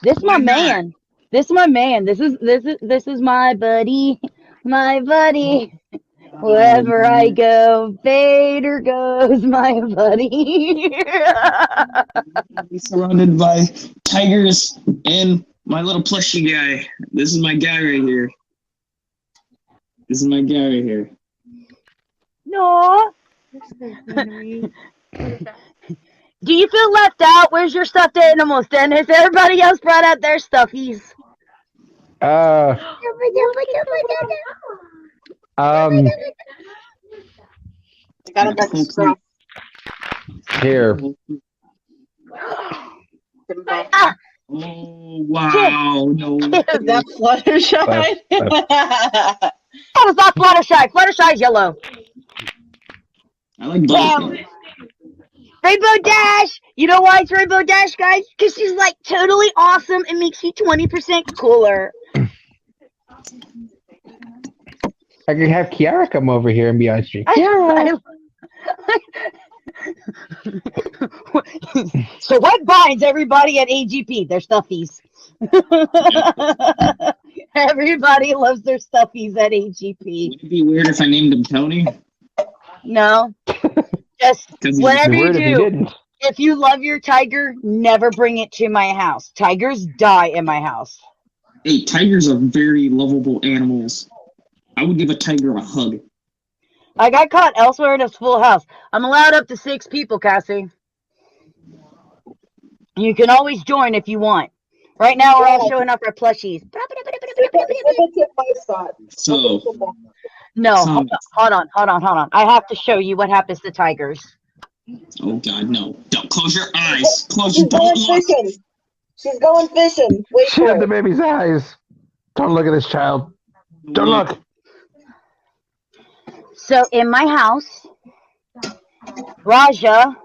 B: This is my man. This is my man. This is my buddy. My buddy. Wherever I go, Vader goes, my buddy.
C: Surrounded by tigers and my little plushie guy. This is my guy right here.
B: No. Do you feel left out? Where's your stuffed animals, Dennis? Everybody else brought out their stuffies.
D: Here.
C: Oh, wow. No.
A: Is that Fluttershy?
B: That was not Fluttershy. Fluttershy's yellow.
C: I like both.
B: Rainbow Dash! You know why it's Rainbow Dash, guys? Because she's like totally awesome and makes you 20% cooler.
D: I could have Kiara come over here and be on stream.
B: So what binds everybody at AGP? Their stuffies. Everybody loves their stuffies at AGP.
C: Would it be weird if I named him Tony?
B: No. Just whatever you do.
D: If
B: If you love your tiger, never bring it to my house. Tigers die in my house.
C: Hey, tigers are very lovable animals. I would give a tiger a hug.
B: I got caught elsewhere in a full house. I'm allowed up to 6 people, Cassie. You can always join if you want. Right now, we're all showing off our plushies.
C: So,
B: No, hold on. I have to show you what happens to tigers.
C: oh God, no! Don't close your eyes. Close your
F: She's going
C: doors.
F: fishing. She's going fishing. Wait
D: she
F: for
D: had the
F: it.
D: baby's eyes. Don't look at this child. Don't look.
B: So in my house, Raja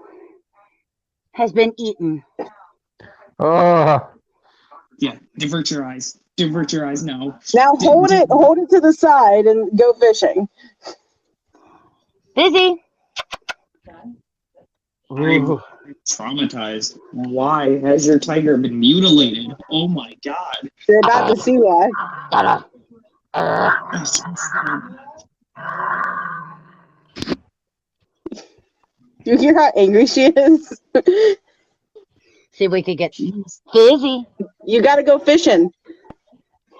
B: has been eaten.
D: Oh,
C: Yeah, divert your eyes. Divert your eyes now.
F: Now hold it to the side and go fishing.
B: Busy.
C: I'm traumatized. Why has your tiger been mutilated? Oh my god.
F: You're about to see why. You hear how angry she is?
B: See if we could get Fizzy.
F: You gotta go fishing.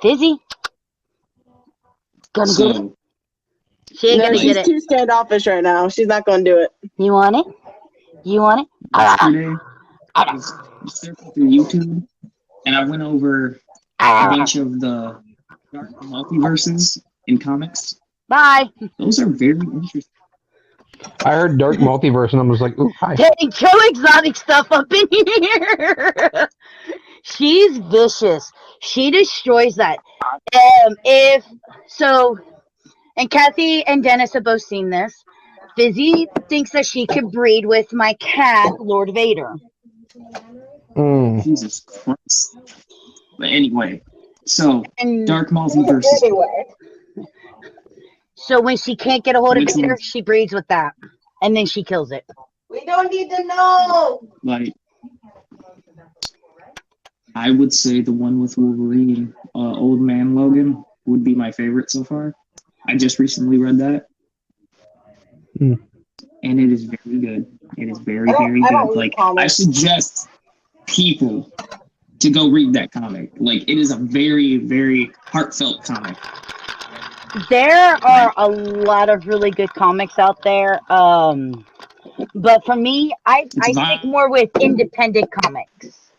B: Fizzy. Gonna get it.
C: So,
B: She ain't
F: No,
B: gonna
F: she's
B: get it.
F: too standoffish right now. She's not gonna do it.
B: You want it? You want it?
C: yesterday, I was surfing through YouTube, and I went over a bunch of the dark multiverses in comics.
B: Bye.
C: Those are very interesting.
D: I heard Dark Multiverse and I was like, ooh, hi.
B: Getting so exotic stuff up in here. She's vicious. She destroys that. And Kathy and Dennis have both seen this. Fizzy thinks that she could breed with my cat, Lord Vader.
C: Jesus Christ. But anyway, so
B: And
C: dark multiverses.
F: Anyway.
B: so when she can't get a hold of
C: Which
B: Vader,
C: one?
B: she breeds with that. And then she kills it.
F: We don't need to know.
C: Like, I would say the one with Wolverine, Old Man Logan, would be my favorite so far. I just recently read that. And it is very good. It is very, very good. Like, I suggest people to go read that comic. Like, it is a very, very heartfelt comic.
B: There are a lot of really good comics out there. But for me, I stick more with independent comics.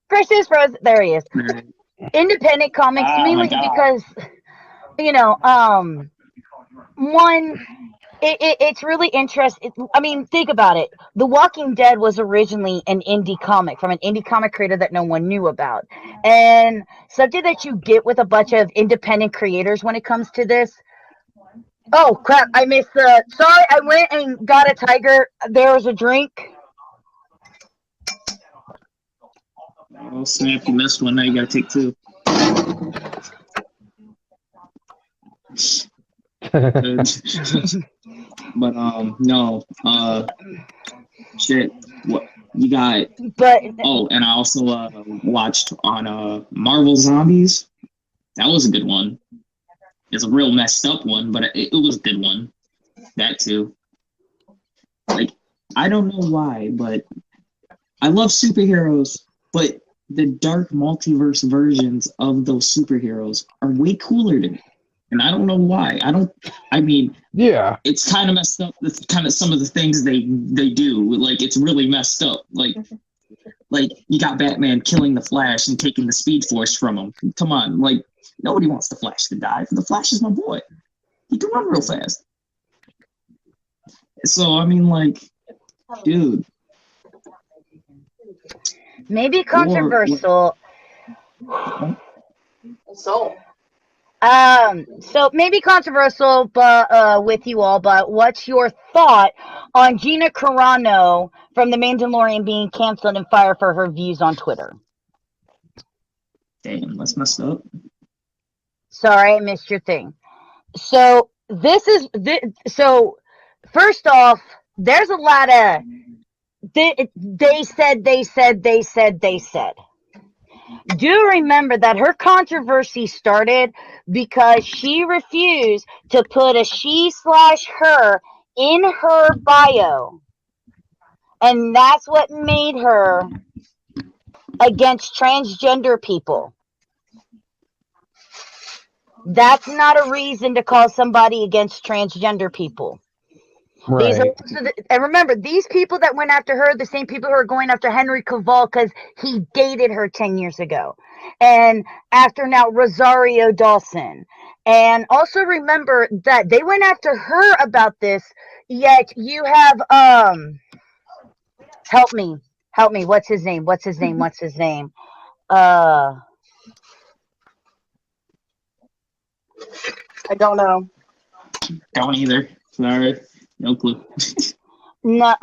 B: Chris is frozen. There he is. Independent comics mainly because, one, it's really interesting. I mean, think about it. The Walking Dead was originally an indie comic from an indie comic creator that no one knew about. And something that you get with a bunch of independent creators when it comes to this. Oh, crap. I missed sorry, I went and got a tiger. There was a drink.
C: Oh, snap. You missed one. Now you gotta take two. But no, shit. What you got?
B: But
C: oh, and I also watched on Marvel Zombies. That was a good one. It's a real messed up one, but it was a good one. That too. Like, I don't know why, but I love superheroes, but the dark multiverse versions of those superheroes are way cooler to me. And I don't know why.
D: Yeah.
C: It's kind of messed up. It's kind of some of the things they do. Like, it's really messed up. Like you got Batman killing the Flash and taking the Speed Force from him. Come on, like, nobody wants the Flash to die. The Flash is my boy. He can run real fast. So I mean, like, dude.
B: maybe controversial.
F: So
B: Maybe controversial, but with you all. But what's your thought on Gina Carano from The Mandalorian being canceled and fired for her views on Twitter?
C: Damn, that's messed up.
B: Sorry, I missed your thing. So so first off, there's a lot of they said. Do remember that her controversy started because she refused to put a she/her in her bio. And that's what made her against transgender people. That's not a reason to call somebody against transgender people.
D: Right.
B: And remember, these people that went after her, the same people who are going after Henry Cavill because he dated her 10 years ago. And after now Rosario Dawson. And also remember that they went after her about this, yet you have help me. What's his name?
F: I don't know.
C: Don't either. Sorry. No clue.
B: No,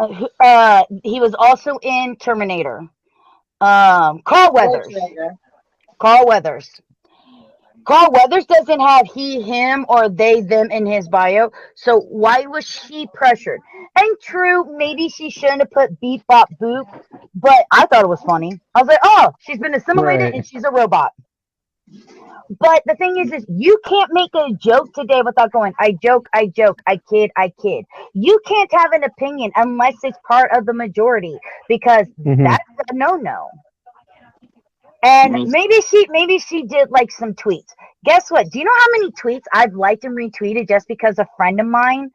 B: he was also in Terminator. Carl Weathers. Carl Weathers. Carl Weathers doesn't have he, him, or they, them in his bio. So why was she pressured? And true, maybe she shouldn't have put beep bop boop, but I thought it was funny. I was like, oh, she's been assimilated
D: Right.
B: and she's a robot. But the thing is you can't make a joke today without going, I joke, I joke, I kid, I kid. You can't have an opinion unless it's part of the majority because
D: Mhm.
B: that's a no-no. And
C: Well,
B: maybe she did like some tweets. Guess what? Do you know how many tweets I've liked and retweeted just because a friend of mine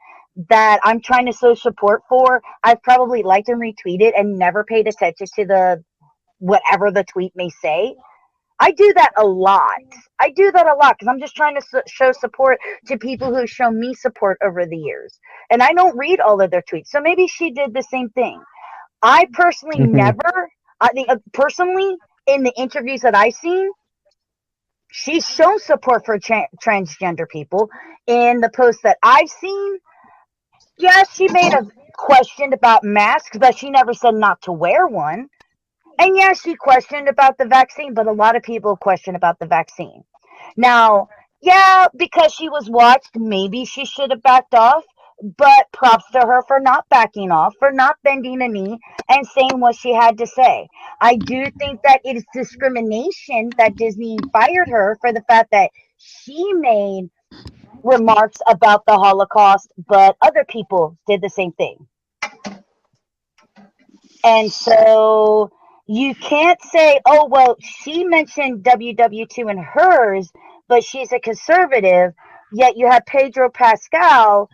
B: that I'm trying to show support for, I've probably liked and retweeted and never paid attention to the whatever the tweet may say. I do that a lot. I do that a lot because I'm just trying to show support to people who show me support over the years. And I don't read all of their tweets. So maybe she did the same thing. I personally
D: Mhm.
B: never, I think personally, in the interviews that I've seen, she's shown support for transgender people. In the posts that I've seen, yes, she may have questioned about masks, but she never said not to wear one. And yes, she questioned about the vaccine, but a lot of people question about the vaccine. Now, yeah, because she was watched, maybe she should have backed off. But props to her for not backing off, for not bending a knee and saying what she had to say. I do think that it is discrimination that Disney fired her for the fact that she made remarks about the Holocaust, but other people did the same thing. And so you can't say, oh, well, she mentioned WW2 in hers, but she's a conservative, yet you have Pedro Pascal.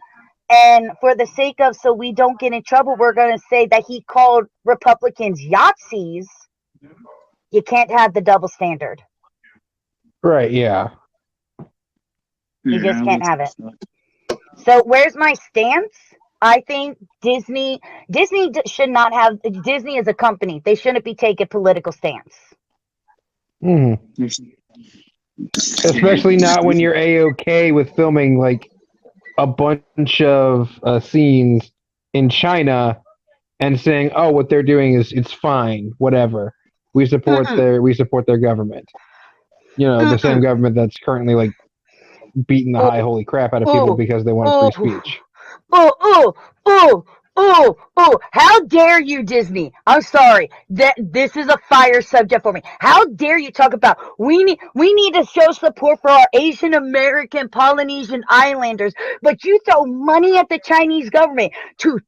B: And for the sake of so we don't get in trouble, we're going to say that he called Republicans Yahtzees. You can't have the double standard.
D: Right. Yeah.
B: You just
C: yeah,
B: can't have it. So where's my stance? I think Disney should not have, Disney as a company, they shouldn't be taking political stance.
D: Mhm. Especially not when you're a-okay with filming like a bunch of scenes in China and saying, "Oh, what they're doing is it's fine, whatever. We support
B: Mm-mm,
D: their government." You know, the same
B: mm-mm.
D: government that's currently like beating the
B: Oh,
D: high holy crap out of people
B: oh,
D: because they wanted
B: oh,
D: free speech.
B: oh, oh, oh, how dare you, Disney? I'm sorry. This is a fire subject for me. How dare you talk about we need to show support for our Asian American Polynesian Islanders, but you throw money at the Chinese government to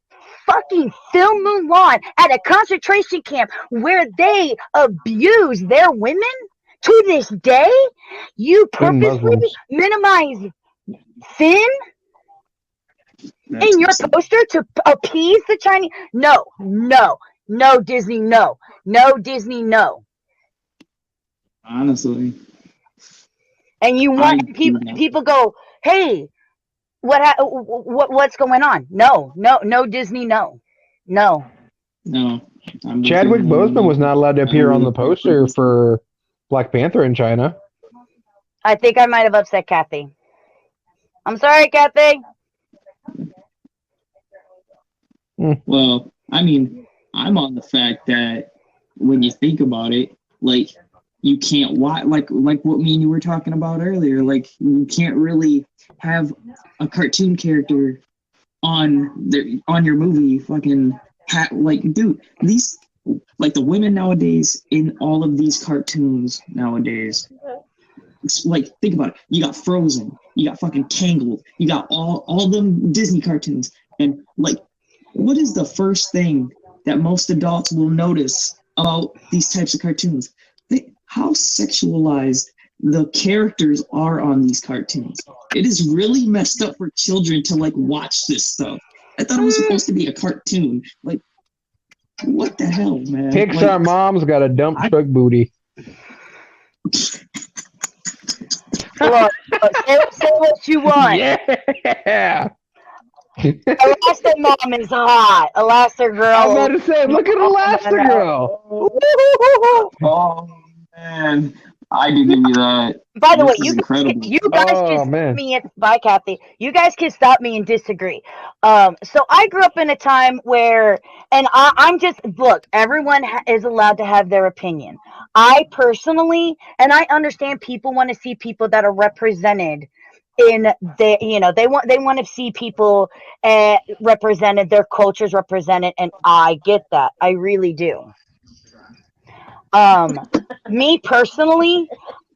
B: fucking film Mulan at a concentration camp where they abuse their women to this day? You
D: And
B: purposely
D: Muslims.
B: minimize Finn
C: That's
B: in your
C: insane.
B: poster to appease the Chinese? No, Disney, no Disney, no.
C: Honestly,
B: And you
C: I
B: want
C: do not.
B: people go, hey, what's going on? No Disney, no.
C: No, I'm with you
D: Chadwick
C: on that one.
D: Boseman was not allowed to
C: I don't
D: appear on
C: really
D: the
C: care for
D: poster
C: Disney.
D: for Black Panther in China.
B: I think I might have upset Kathy. I'm sorry, Kathy.
C: Well, I mean, I'm on the fact that when you think about it, like you can't watch like what me and you were talking about earlier. Like you can't really have a cartoon character on your movie. Fucking like, dude, these like the women nowadays in all of these cartoons nowadays. It's like think about it. You got Frozen, you got fucking Tangled, you got all them Disney cartoons, and like what is the first thing that most adults will notice about these types of cartoons? How sexualized the characters are on these cartoons. It is really messed up for children to like watch this stuff. I thought it was supposed to be a cartoon. Like, what the hell, man?
D: Pixar
C: Like,
D: mom's got a dump truck booty.
B: Look, say what you want.
D: Yeah.
B: Elastic Mom is hot. Elastic
D: I'm
B: Girl.
D: about to say, look at Elastigirl.
C: oh man, I do give you that.
B: By the way,
C: This is incredible.
B: you guys
D: Oh,
B: can stop
D: man.
B: me. Bye, Kathy. You guys can stop me and disagree. So I grew up in a time where, and I'm just look. Everyone is allowed to have their opinion. I personally, and I understand people want to see people that are represented in the, they want to see people represented, their cultures represented, and I get that. I really do. Um, Me personally,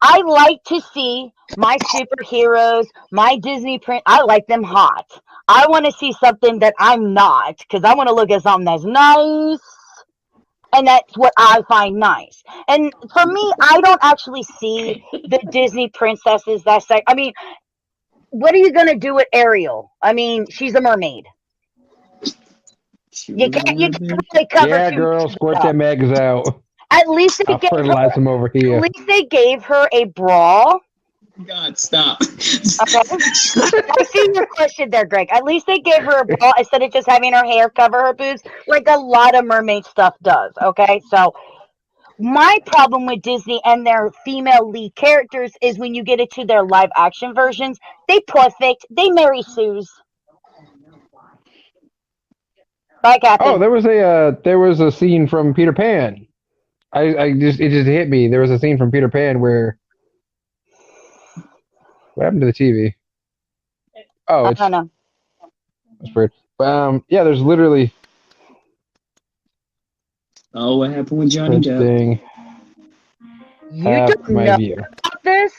B: I like to see my superheroes, my Disney print. I like them hot. I want to see something that I'm not, because I want to look at something that's nice, and that's what I find nice. And for me, I don't actually see the Disney princesses. I mean, what are you gonna do with Ariel? I mean, she's a mermaid.
C: She
B: You
C: was a
B: can't
C: mermaid.
B: really cover
D: Yeah,
B: two
D: girl,
B: bases
D: squirt
B: up.
D: them eggs out.
B: At least they
D: I'll
B: gave her.
D: fertilize them over
B: At
D: here.
B: least they gave her a bra.
C: God, stop.
B: Okay. I see your question there, Greg. At least they gave her a bra instead of just having her hair cover her boobs, like a lot of mermaid stuff does. Okay, so my problem with Disney and their female lead characters is when you get into their live action versions, they perfect. They Mary Sue's. Bye,
D: Oh,
B: Kathy.
D: there was a scene from Peter Pan. It just hit me. There was a scene from Peter Pan where what happened to the TV? Oh,
B: I don't know.
D: it's weird. Yeah, there's literally
C: Oh, what happened with Johnny Depp?
D: printing
B: You
D: half
B: don't
D: my
B: know
D: view.
B: about this?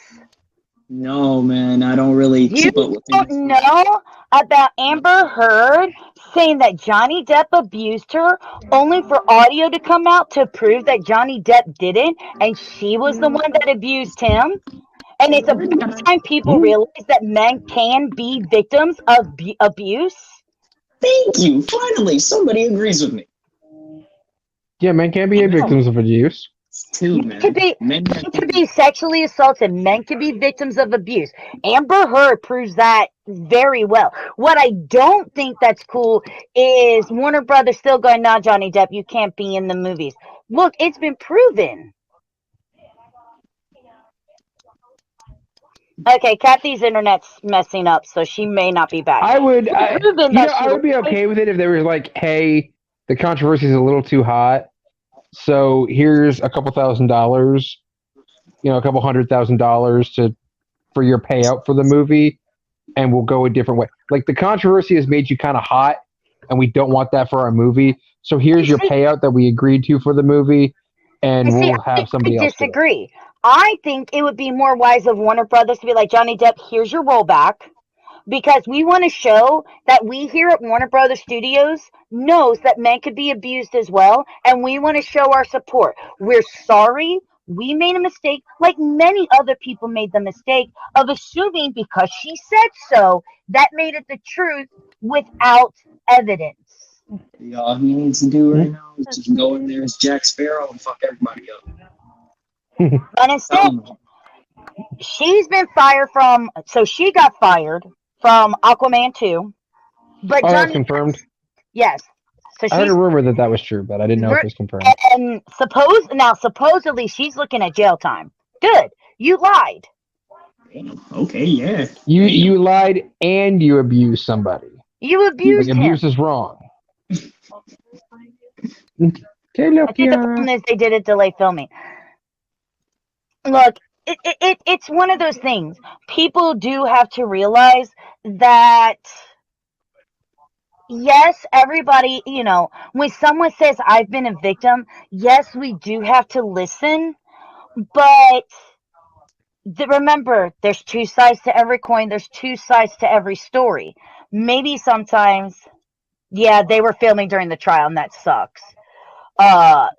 C: No, man, I don't really
B: You
C: keep up with
B: don't
C: things.
B: know about Amber Heard saying that Johnny Depp abused her only for audio to come out to prove that Johnny Depp didn't and she was the one that abused him? And it's about time people
D: Hmm?
B: realize that men can be victims of abuse.
C: Thank you. Finally, somebody agrees with me.
D: Yeah, men can be victims of abuse.
C: Too,
B: Men can
C: man.
B: be,
C: Men
B: men
C: have to
B: can
C: be.
B: be sexually assaulted. Men can be victims of abuse. Amber Heard proves that very well. What I don't think that's cool is Warner Brothers still going, nah, Johnny Depp, you can't be in the movies. Look, it's been proven. Okay, Kathy's internet's messing up, so she may not be back.
D: I would,
B: It's been proven that she
D: I would be
B: lied.
D: okay with it if they were like, hey, the controversy is a little too hot, so here's a couple $1,000, a couple $100,000 for your payout for the movie, and we'll go a different way. Like the controversy has made you kind of hot, and we don't want that for our movie. So here's your
B: See,
D: payout that we agreed to for the movie, and
B: see,
D: we'll have
B: I
D: somebody else do it.
B: disagree. I think it would be more wise of Warner Brothers to be like, Johnny Depp, here's your rollback. Because we want to show that we here at Warner Brothers Studios knows that men could be abused as well, and we want to show our support. We're sorry. We made a mistake, like many other people made the mistake of assuming because she said so, that made it the truth without evidence.
C: All he needs to do right now is just go in there as Jack Sparrow and fuck everybody up.
B: But instead, she's been fired from, so she got fired from Aquaman 2. But
D: Oh, that's
B: Johnny,
D: confirmed.
B: yes. So
D: I heard
B: she's
D: a rumor that was true, but I didn't know if it was confirmed.
B: and supposedly she's looking at jail time. Good. You lied.
C: Damn. Okay, yeah.
D: You lied and you abused somebody.
B: You
D: Like
B: abused him.
D: abuse is wrong. Okay,
B: I
D: look,
B: think the problem is they didn't delay filming. Look, it's one of those things. People do have to realize that yes, everybody, when someone says I've been a victim, yes, we do have to listen, but remember, there's two sides to every coin. There's two sides to every story. Maybe sometimes, yeah, they were filming during the trial, and that sucks.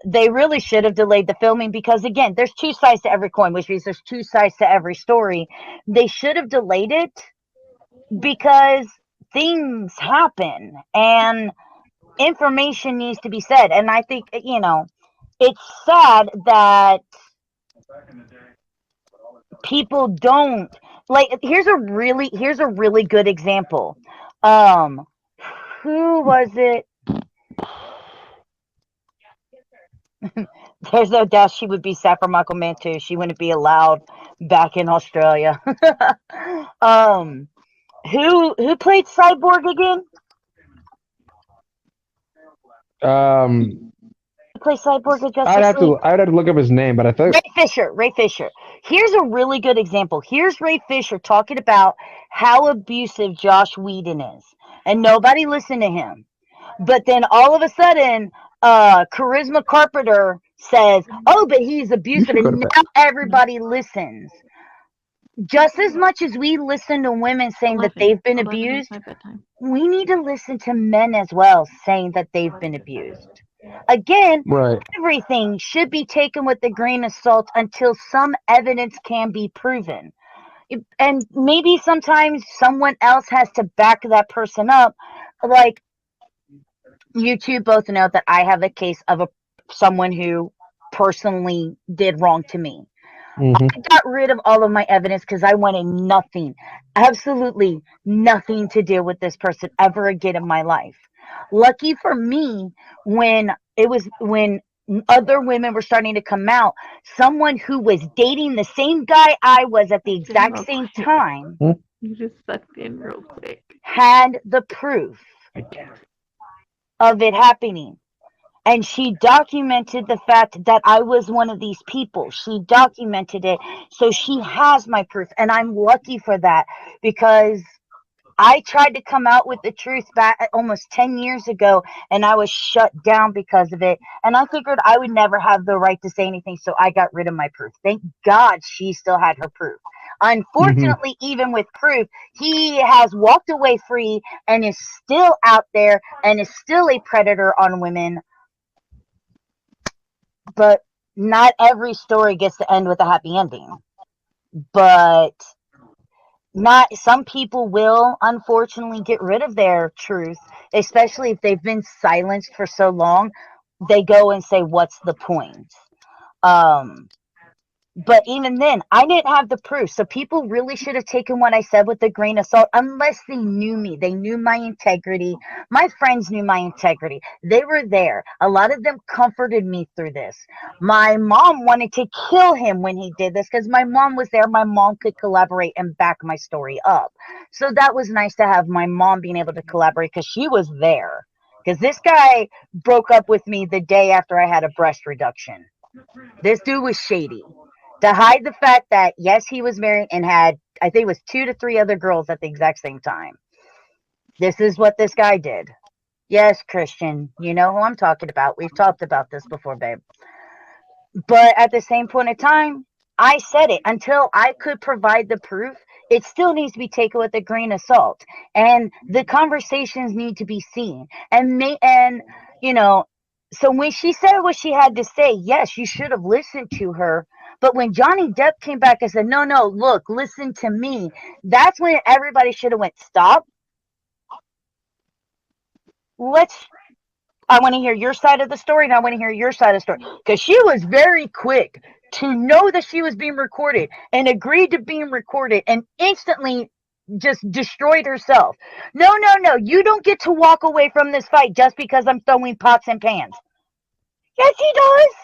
B: They really should have delayed the filming because, again, there's two sides to every coin, which means there's two sides to every story. They should have delayed it because things happen and information needs to be said. And I think, it's sad that people don't like. Here's a really good example. Who was it? There's no doubt she would be sad for Michael Mann too. She wouldn't be allowed back in Australia. um, who played Cyborg again? Who played Cyborg in Justice League?
D: I'd have to look up his name, but I think
B: Ray Fisher. Here's a really good example. Here's Ray Fisher talking about how abusive Josh Whedon is, and nobody listened to him. But then all of a sudden, Charisma Carpenter says, "Oh, but he's abusive,"
D: go to
B: and
D: bed.
B: now everybody listens. Just as much as we listen to women saying that they've been
E: 11 is
B: abused,
E: my bedtime.
B: we need to listen to men as well saying that they've been abused. Again,
D: Right.
B: everything should be taken with a grain of salt until some evidence can be proven. And maybe sometimes someone else has to back that person up. Like, you two both know that I have a case of someone who personally did wrong to me.
D: Hmm.
B: I got rid of all of my evidence because I wanted nothing, absolutely nothing to do with this person ever again in my life. Lucky for me, when other women were starting to come out, someone who was dating the same guy I was at the exact same time
E: You just sucked in real quick.
B: had the proof of it happening. And she documented the fact that I was one of these people. She documented it. So she has my proof. And I'm lucky for that because I tried to come out with the truth back almost 10 years ago and I was shut down because of it. And I figured I would never have the right to say anything. So I got rid of my proof. Thank God she still had her proof. Unfortunately, even with proof, he has walked away free and is still out there and is still a predator on women. But not every story gets to end with a happy ending. But not some people will unfortunately get rid of their truth, especially if they've been silenced for so long. They go and say, "What's the point?" But even then, I didn't have the proof. So people really should have taken what I said with a grain of salt, unless they knew me. They knew my integrity. My friends knew my integrity. They were there. A lot of them comforted me through this. My mom wanted to kill him when he did this because my mom was there. My mom could collaborate and back my story up. So that was nice to have my mom being able to collaborate because she was there. Because this guy broke up with me the day after I had a breast reduction. This dude was shady to hide the fact that yes, he was married and had, I think it was 2 to 3 other girls at the exact same time. This is what this guy did. Yes, Christian, you know who I'm talking about. We've talked about this before, babe. But at the same point in time, I said it. Until I could provide the proof, it still needs to be taken with a grain of salt. And the conversations need to be seen. And you know, so when she said what she had to say, yes, you should have listened to her. But when Johnny Depp came back and said, "No, no, look, listen to me," that's when everybody should have went, "Stop. Let's I want to hear your side of the story, and I want to hear your side of the story." Because she was very quick to know that she was being recorded and agreed to being recorded and instantly just destroyed herself. No, no, no. You don't get to walk away from this fight just because I'm throwing pots and pans. Yes, he does.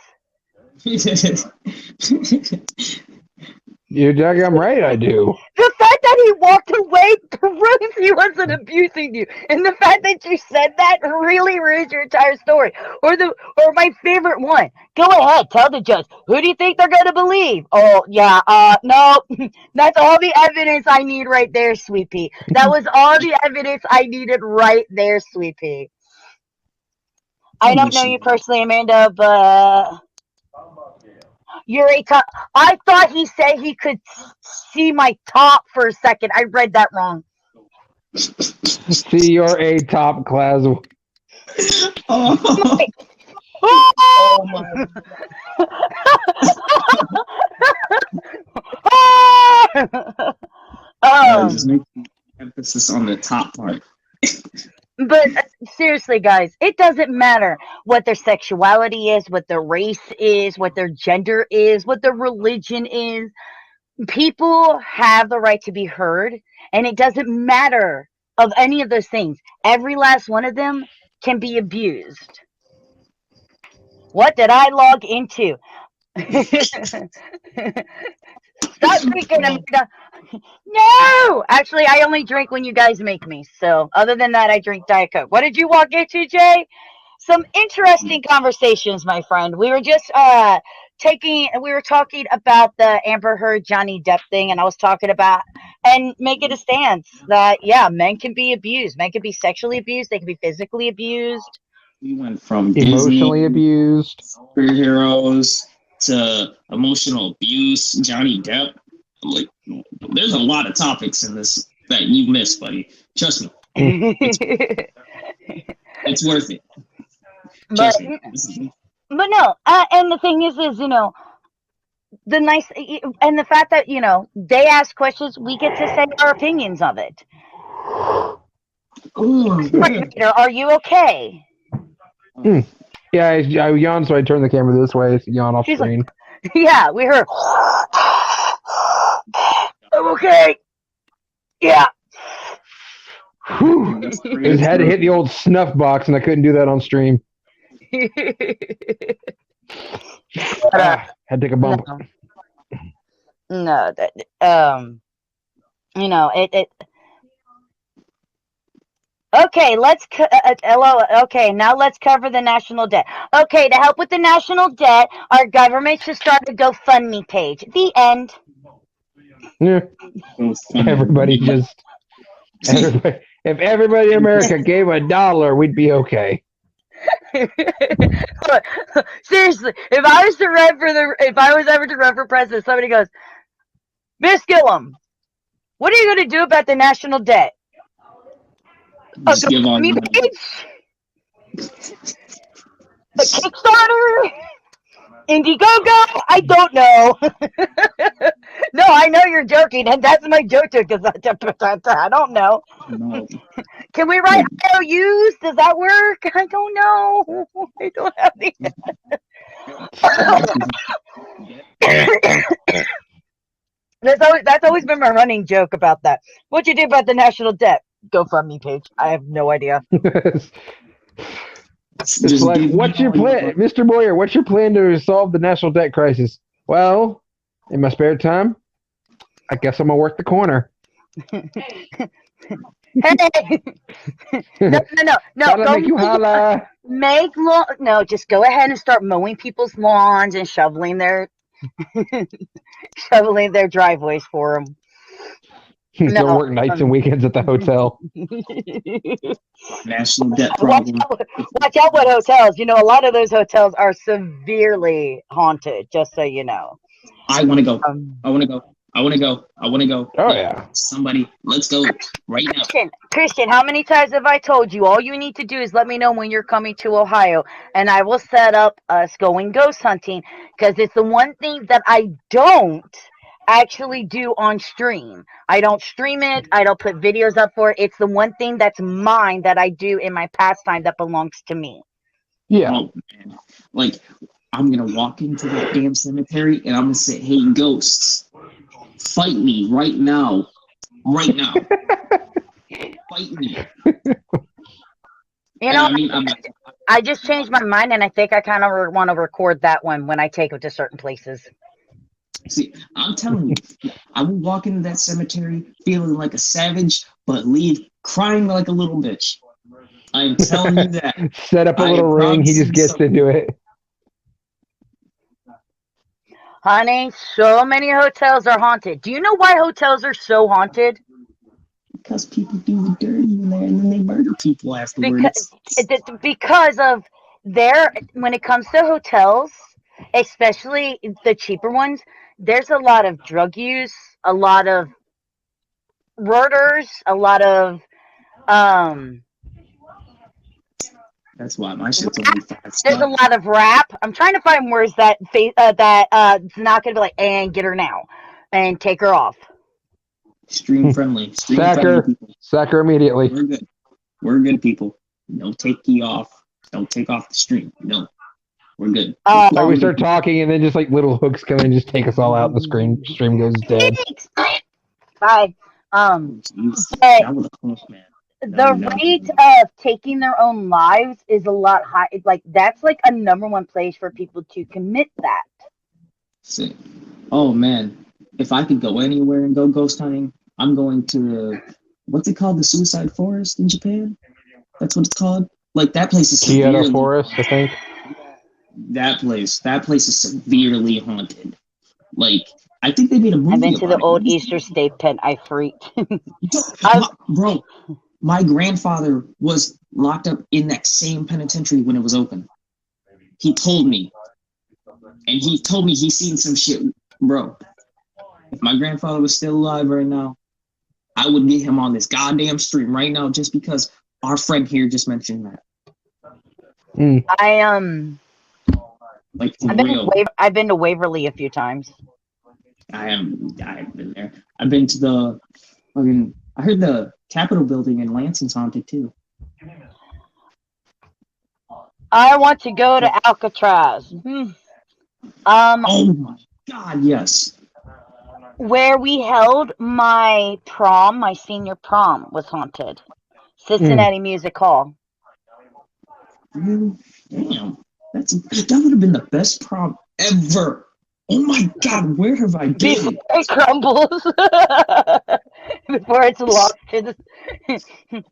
D: You're daggum right, I do.
B: The fact that he walked away proves he wasn't abusing you, and the fact that you said that really ruins your entire story. Or my favorite one. Go ahead, tell the judge. Who do you think they're gonna believe? Oh yeah, no, that's all the evidence I need right there, Sweet Pea. That was all the evidence I needed right there, Sweet Pea. I don't know you personally, Amanda, but you're a top. I thought he said he could see my top for a second. I read that wrong.
D: See, you're a top class.
C: Oh,
B: Oh!
C: my God, just make emphasis on the top part.
B: But seriously, guys, it doesn't matter what their sexuality is, what their race is, what their gender is, what their religion is. People have the right to be heard, and it doesn't matter of any of those things. Every last one of them can be abused. What did I log into? Stop drinking, Amanda. No! Actually, I only drink when you guys make me. So, other than that, I drink Diet Coke. What did you walk into, Jay? Some interesting conversations, my friend. We were just we were talking about the Amber Heard Johnny Depp thing, and I was talking about and making a stance that yeah, men can be abused. Men can be sexually abused, they can be physically abused.
C: We went from
D: Emotionally
C: Disney
D: abused.
C: superheroes to emotional abuse, Johnny Depp. Like, there's a lot of topics in this that you missed, buddy. Trust me, it's worth it.
B: but
C: Trust me.
B: but no, and the thing is the nice and the fact that they ask questions, we get to say our opinions of it. Are you okay?
D: Yeah, I yawned, so I turned the camera this way. It's yawn off
B: She's
D: screen.
B: Yeah, we heard. I'm okay. Yeah.
D: Whew. His head hit the old snuff box, and I couldn't do that on stream. Had to take a bump.
B: No, it. Okay, okay, now let's cover the national debt. Okay, to help with the national debt, our government should start a GoFundMe page. The end.
D: Yeah. If everybody in America gave $1, we'd be okay.
B: Seriously, if I was ever to run for president, somebody goes, Miss Gilliam, what are you going to do about the national debt? A Kickstarter? Indiegogo? I don't know. No, I know you're joking, and that's my joke too, because I don't know.
C: No.
B: Can we write IOUs? Does that work? I don't know. I don't have the. That's always been my running joke about that. What you do about the national debt? GoFundMe page. I have no idea.
D: It's like, what's your plan, Mr. Boyer? What's your plan to solve the national debt crisis? Well, in my spare time, I guess I'm gonna work the corner.
B: Hey, no.
D: Make you holla.
B: No, just go ahead and start mowing people's lawns and shoveling their driveways for them.
D: Don't work nights and weekends at the hotel.
C: National debt problem.
B: Watch out what hotels. A lot of those hotels are severely haunted, just so you know.
C: I want to go. I want to go.
D: Oh, yeah.
C: Somebody, let's go right now.
B: Christian, how many times have I told you? All you need to do is let me know when you're coming to Ohio, and I will set up us going ghost hunting, because it's the one thing that I don't actually do on stream. I don't stream it. I don't put videos up for it. It's the one thing that's mine that I do in my pastime that belongs to me.
D: Yeah.
C: Oh, man. Like, I'm going to walk into that damn cemetery and I'm going to say, hey, ghosts, fight me right now. Right now. Fight me.
B: I just changed my mind, and I think I kind of want to record that one when I take it to certain places.
C: See, I'm telling you, I will walk into that cemetery feeling like a savage, but leave crying like a little bitch. I'm telling you that.
D: Set up a little ring, he just gets into it.
B: Honey, so many hotels are haunted. Do you know why hotels are so haunted?
C: Because people do the dirty in there and then they murder people afterwards.
B: Because of when it comes to hotels, especially the cheaper ones, there's a lot of drug use, a lot of murders, a lot of
C: That's why my shit's only 5 stars.
B: There's a lot of rap. I'm trying to find words that it's not gonna be like, and get her now and take her off.
C: Stream friendly.
D: Sack her immediately.
C: We're good people. Don't take you off. Don't take off the stream. No. We're good.
D: Like we start talking, and then just like little hooks come in and just take us all out, and the stream goes dead.
B: Bye.
C: That was a close, man.
B: The rate of taking their own lives is a lot high. Like that's like a number one place for people to commit that.
C: Sick. Oh man, if I could go anywhere and go ghost hunting, I'm going to what's it called, the Suicide Forest in Japan? That's what it's called. Like that place is
D: Kyoto
C: severely
D: Forest, I think.
C: that place is severely haunted. Like I think they made a
B: I've
C: movie
B: been to the
C: about it.
B: old Easter State Pen. I freaked.
C: Bro, my grandfather was locked up in that same penitentiary when it was open. He told me, and he told me he's seen some shit, bro. If my grandfather was still alive right now, I would get him on this goddamn stream right now just because our friend here just mentioned that. Like for real.
B: I've been to Waverly a few times.
C: I've been there. I've been to the I heard the Capitol building in Lansing's haunted too.
B: I want to go to Alcatraz.
C: Oh my god, yes.
B: Where we held my prom, my senior prom was haunted. Cincinnati Music Hall.
C: Damn. That would have been the best prom ever. Oh my god, where have I been?
B: Before it crumbles. Before it's lost to the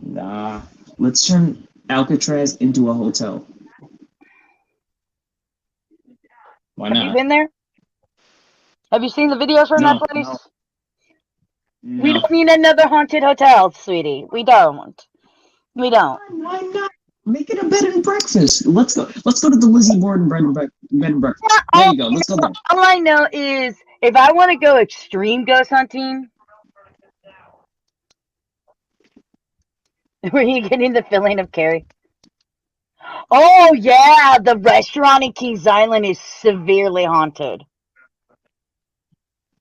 C: Nah. Let's turn Alcatraz into a hotel. Why not?
B: Have you been there? Have you seen the videos from that place?
C: No.
B: We don't need another haunted hotel, sweetie. We don't.
C: Why not? Make it a bed and breakfast. Let's go to the Lizzie Borden bed and breakfast. There you go. Let's go there.
B: All I know is if I want to go extreme ghost hunting, were you getting the feeling of Carrie? Oh yeah, the restaurant in Kings Island is severely haunted.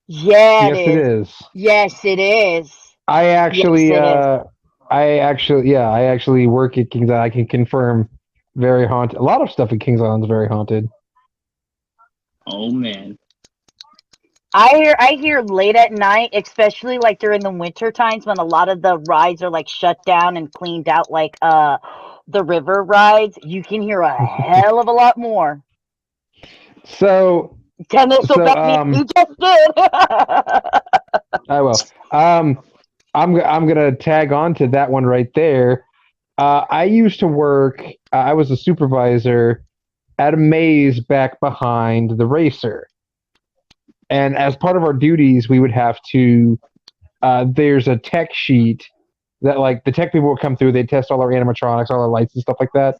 B: Yeah,
D: Yes, it is.
B: Yes, it is.
D: I actually,
B: Yes,
D: I actually work at Kings Island. I can confirm, very haunted. A lot of stuff at Kings Island is very haunted.
C: Oh man.
B: I hear late at night, especially like during the winter times when a lot of the rides are like shut down and cleaned out, like the river rides. You can hear a hell of a lot more.
D: So,
B: You just did.
D: I will. I'm gonna tag on to that one right there. I used to work. I was a supervisor at a maze back behind the racer, and as part of our duties, we would have to. There's a tech sheet that like the tech people would come through. They'd test all our animatronics, all our lights and stuff like that,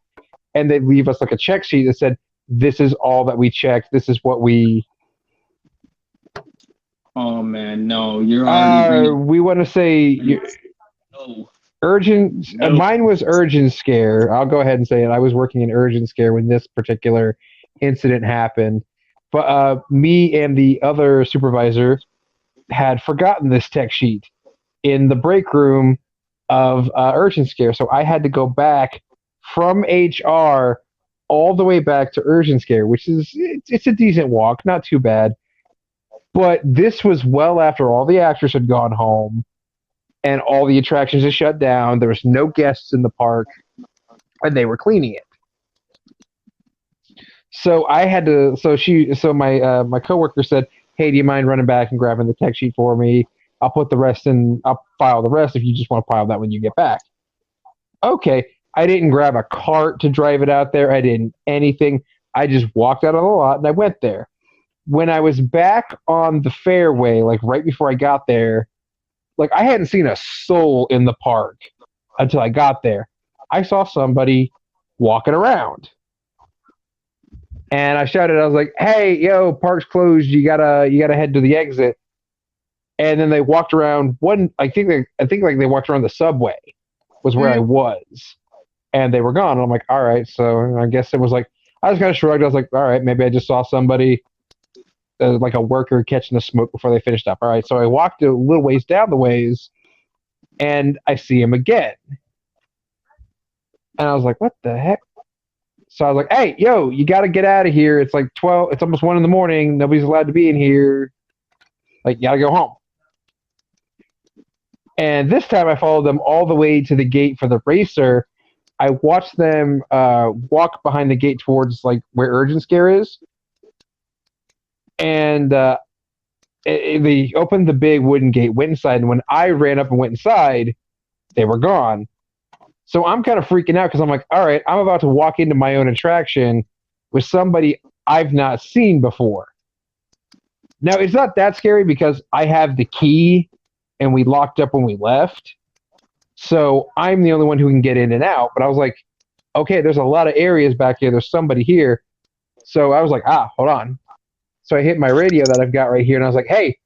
D: and they'd leave us like a check sheet that said, "This is all that we checked. This is what we."
C: Oh man, no! You're already.
D: We want to say
C: No.
D: urgent.
C: No.
D: Mine was urgent scare. I'll go ahead and say it. I was working in urgent scare when this particular incident happened, but me and the other supervisor had forgotten this tech sheet in the break room of urgent scare, so I had to go back from HR all the way back to urgent scare, which is it's a decent walk, not too bad. But this was well after all the actors had gone home and all the attractions had shut down. There was no guests in the park, and they were cleaning it. So I had to. So my coworker said, "Hey, do you mind running back and grabbing the tech sheet for me? I'll put the rest in. I'll file the rest if you just want to file that when you get back." Okay. I didn't grab a cart to drive it out there. I didn't anything. I just walked out of the lot and I went there. When I was back on the fairway, like right before I got there, like I hadn't seen a soul in the park until I got there. I saw somebody walking around. And I shouted, I was like, "Hey, yo, park's closed, you gotta head to the exit." And then they walked around I think like they walked around the subway was where I was. And they were gone. And I'm like, all right, so I guess it was like I was kind of shrugged. I was like, all right, maybe I just saw somebody like a worker catching the smoke before they finished up. All right, so I walked a little ways down the ways, and I see him again. And I was like, what the heck? So I was like, hey, yo, you got to get out of here. It's like 12. It's almost 1 in the morning. Nobody's allowed to be in here. Like, you got to go home. And this time I followed them all the way to the gate for the racer. I watched them walk behind the gate towards like where Urgent Scare is. And they opened the big wooden gate, went inside, and when I ran up and went inside, they were gone. So I'm kind of freaking out because I'm like, all right, I'm about to walk into my own attraction with somebody I've not seen before. Now, it's not that scary because I have the key and we locked up when we left. So I'm the only one who can get in and out. But I was like, okay, there's a lot of areas back here. There's somebody here. So I was like, hold on. So I hit my radio that I've got right here and I was like, hey,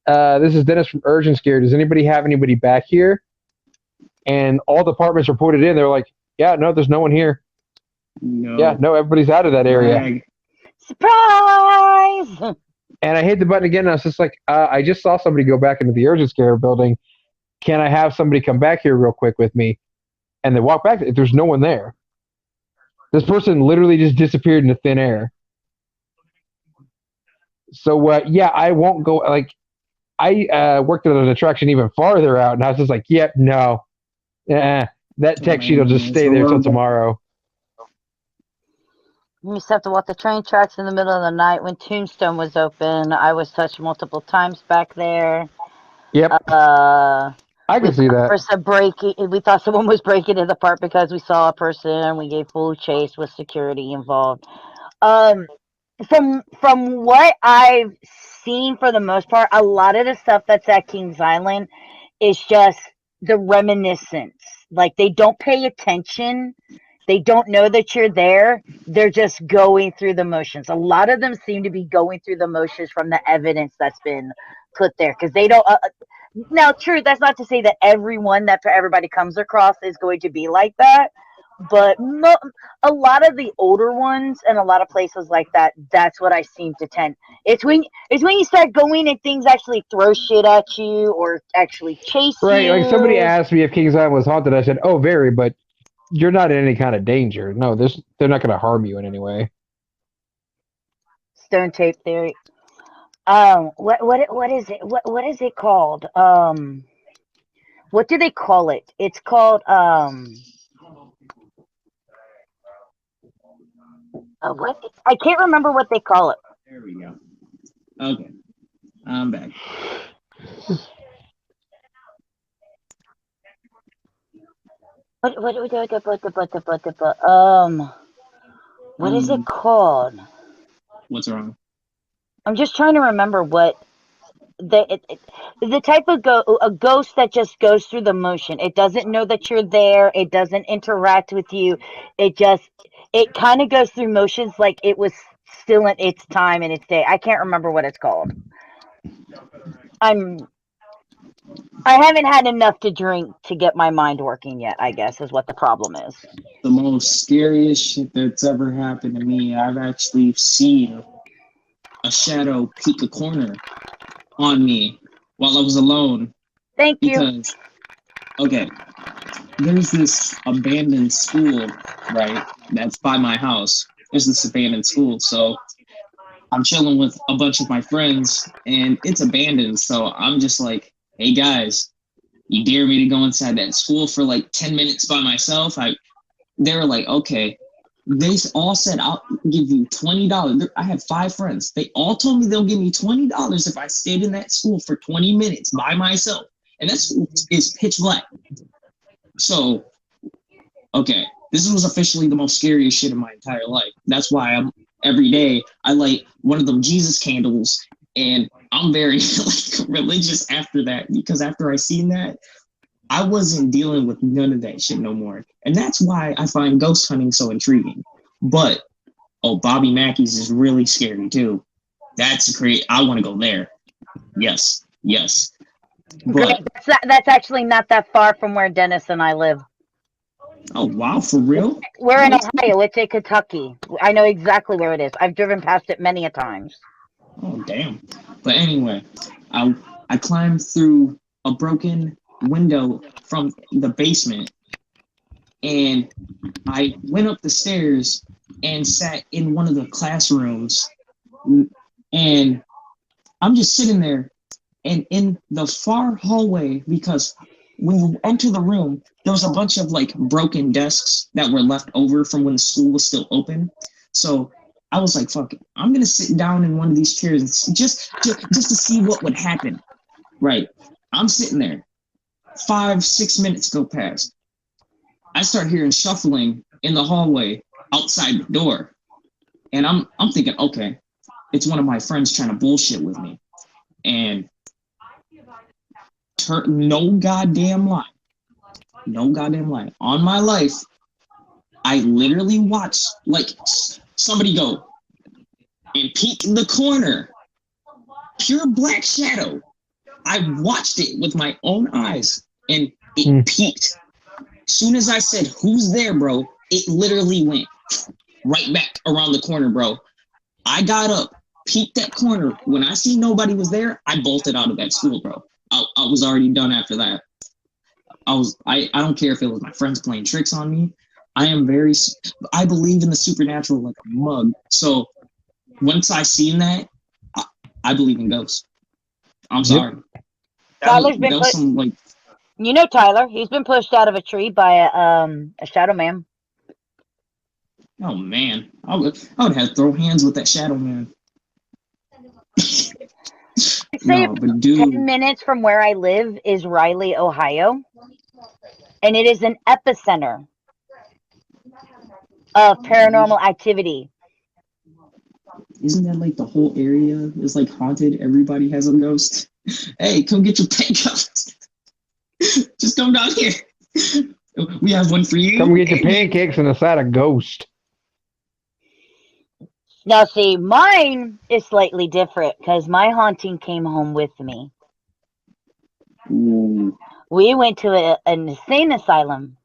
D: this is Dennis from Urgent Scare. Does anybody have anybody back here? And all departments reported in. They're like, yeah, no, there's no one here.
C: No.
D: Yeah, no, everybody's out of that area.
B: Surprise!
D: And I hit the button again, and I was just like, I just saw somebody go back into the Urgent Scare building. Can I have somebody come back here real quick with me? And they walk back. There's no one there. This person literally just disappeared into thin air. So, yeah, I won't go. Like, I worked at an attraction even farther out, and I was just like, yep, no. That tech sheet will just stay there till tomorrow.
B: You used to have to walk the train tracks in the middle of the night when Tombstone was open. I was touched multiple times back there.
D: Yep. I can see that.
B: We thought someone was breaking into the park because we saw a person and we gave full chase with security involved. From what I've seen, for the most part, a lot of the stuff that's at Kings Island is just the reminiscence. Like, they don't pay attention. They don't know that you're there. They're just going through the motions. A lot of them seem to be going through the motions from the evidence that's been put there. Because they don't... now, true, that's not to say that everyone that everybody comes across is going to be like that. But a lot of the older ones and a lot of places like that, that's what I seem to tend. It's when you start going and things actually throw shit at you or actually chase you.
D: Right, like somebody asked me if Kings Island was haunted. I said, oh, very, but you're not in any kind of danger. No, they're not going to harm you in any way.
B: Stone tape theory. What is it? What is it called? What do they call it? It's called what? I can't remember what they call it.
C: There we go. Okay, I'm back.
B: What is it called?
C: What's wrong?
B: I'm just trying to remember what the type of a ghost that just goes through the motion. It doesn't know that you're there. It doesn't interact with you. It kind of goes through motions like it was still in its time and its day. I can't remember what it's called. I haven't had enough to drink to get my mind working yet, I guess, is what the problem is.
C: The most scariest shit that's ever happened to me, I've actually seen a shadow peek a corner on me while I was alone.
B: Thank you.
C: Because, okay, there's this abandoned school, right, that's by my house. There's this abandoned school, so I'm chilling with a bunch of my friends, and it's abandoned, so I'm just like, hey guys, you dare me to go inside that school for like 10 minutes by myself? They were like, okay. They all said, I'll give you $20. I have 5 friends. They all told me they'll give me $20 if I stayed in that school for 20 minutes by myself. And that school is pitch black. So, okay, this was officially the most scariest shit in my entire life. That's why every day I light one of them Jesus candles, and I'm very like religious after that, because after I seen that, I wasn't dealing with none of that shit no more. And that's why I find ghost hunting so intriguing. But, Bobby Mackey's is really scary too. That's great. I want to go there. Yes. But,
B: that's actually not that far from where Dennis and I live.
C: Oh, wow, for real?
B: We're in Ohio. It's in Kentucky. I know exactly where it is. I've driven past it many a times.
C: Oh, damn. But anyway, I climbed through a broken window from the basement, and I went up the stairs and sat in one of the classrooms, and I'm just sitting there, and in the far hallway, because when you enter the room, there was a bunch of like broken desks that were left over from when the school was still open. So I was like, fuck it. I'm gonna sit down in one of these chairs just to see what would happen. Right. I'm sitting there. 5, 6 minutes go past. I start hearing shuffling in the hallway outside the door. And I'm thinking, okay, it's one of my friends trying to bullshit with me. And no goddamn lie. No goddamn lie. On my life, I literally watched like somebody go and peek in the corner. Pure black shadow. I watched it with my own eyes and it peeked. Soon as I said, who's there, bro? It literally went right back around the corner, bro. I got up, peeked that corner. When I see nobody was there, I bolted out of that school, bro. I was already done after that. I don't care if it was my friends playing tricks on me. I believe in the supernatural like a mug. So once I seen that, I believe in ghosts. I'm sorry.
B: Tyler's been put.
C: Like,
B: you know Tyler. He's been pushed out of a tree by a shadow man.
C: oh man, I would have to throw hands with that shadow man.
B: Say
C: No, but dude,
B: 10 minutes from where I live is Riley, Ohio, and it is an epicenter of paranormal activity.
C: isn't that like the whole area is like haunted? Everybody has a ghost. Hey, come get your pet ghost. Just come down here. We have one for you.
D: Come get your pancakes and a side of ghost.
B: Now, see, mine is slightly different because my haunting came home with me.
C: Ooh.
B: We went to an insane asylum,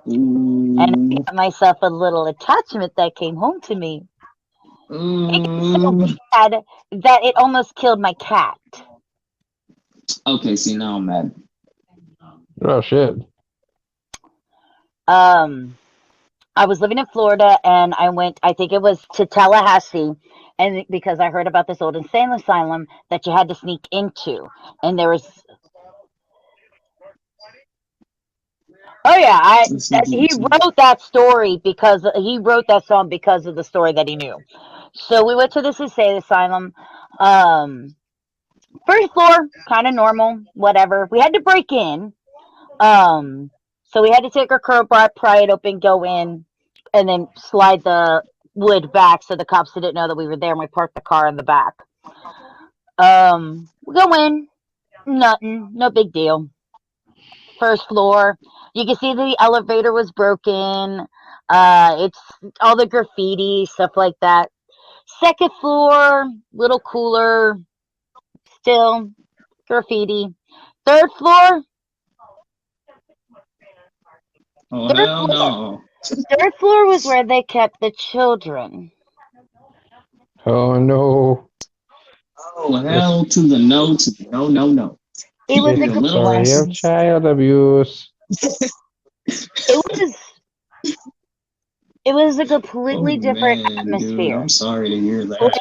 B: and I got myself a little attachment that came home to me. It was so bad that it almost killed my cat.
C: Okay, see, now I'm mad.
D: Oh shit.
B: I was living in Florida and I went, I think it was to Tallahassee, and because I heard about this old insane asylum that you had to sneak into, and there was, oh yeah, he wrote that story because he wrote that song because of the story that he knew. So we went to this insane asylum. First floor, kind of normal, whatever. We had to break in. So we had to take our crowbar, pry it open, go in, and then slide the wood back so the cops didn't know that we were there, and we parked the car in the back. We go in, nothing, no big deal. First floor, you can see the elevator was broken. It's all the graffiti, stuff like that. Second floor, little cooler, still graffiti. Third floor,
C: Oh, hell no.
B: third floor was where they kept the children.
D: Oh no.
C: Oh, hell to the no, to the no, no, no.
B: It was
C: Keep
B: a
C: your little
D: Sorry of
C: asses.
D: child abuse.
B: it was a completely different
C: Man, dude,
B: atmosphere.
C: I'm sorry to hear that.
B: Like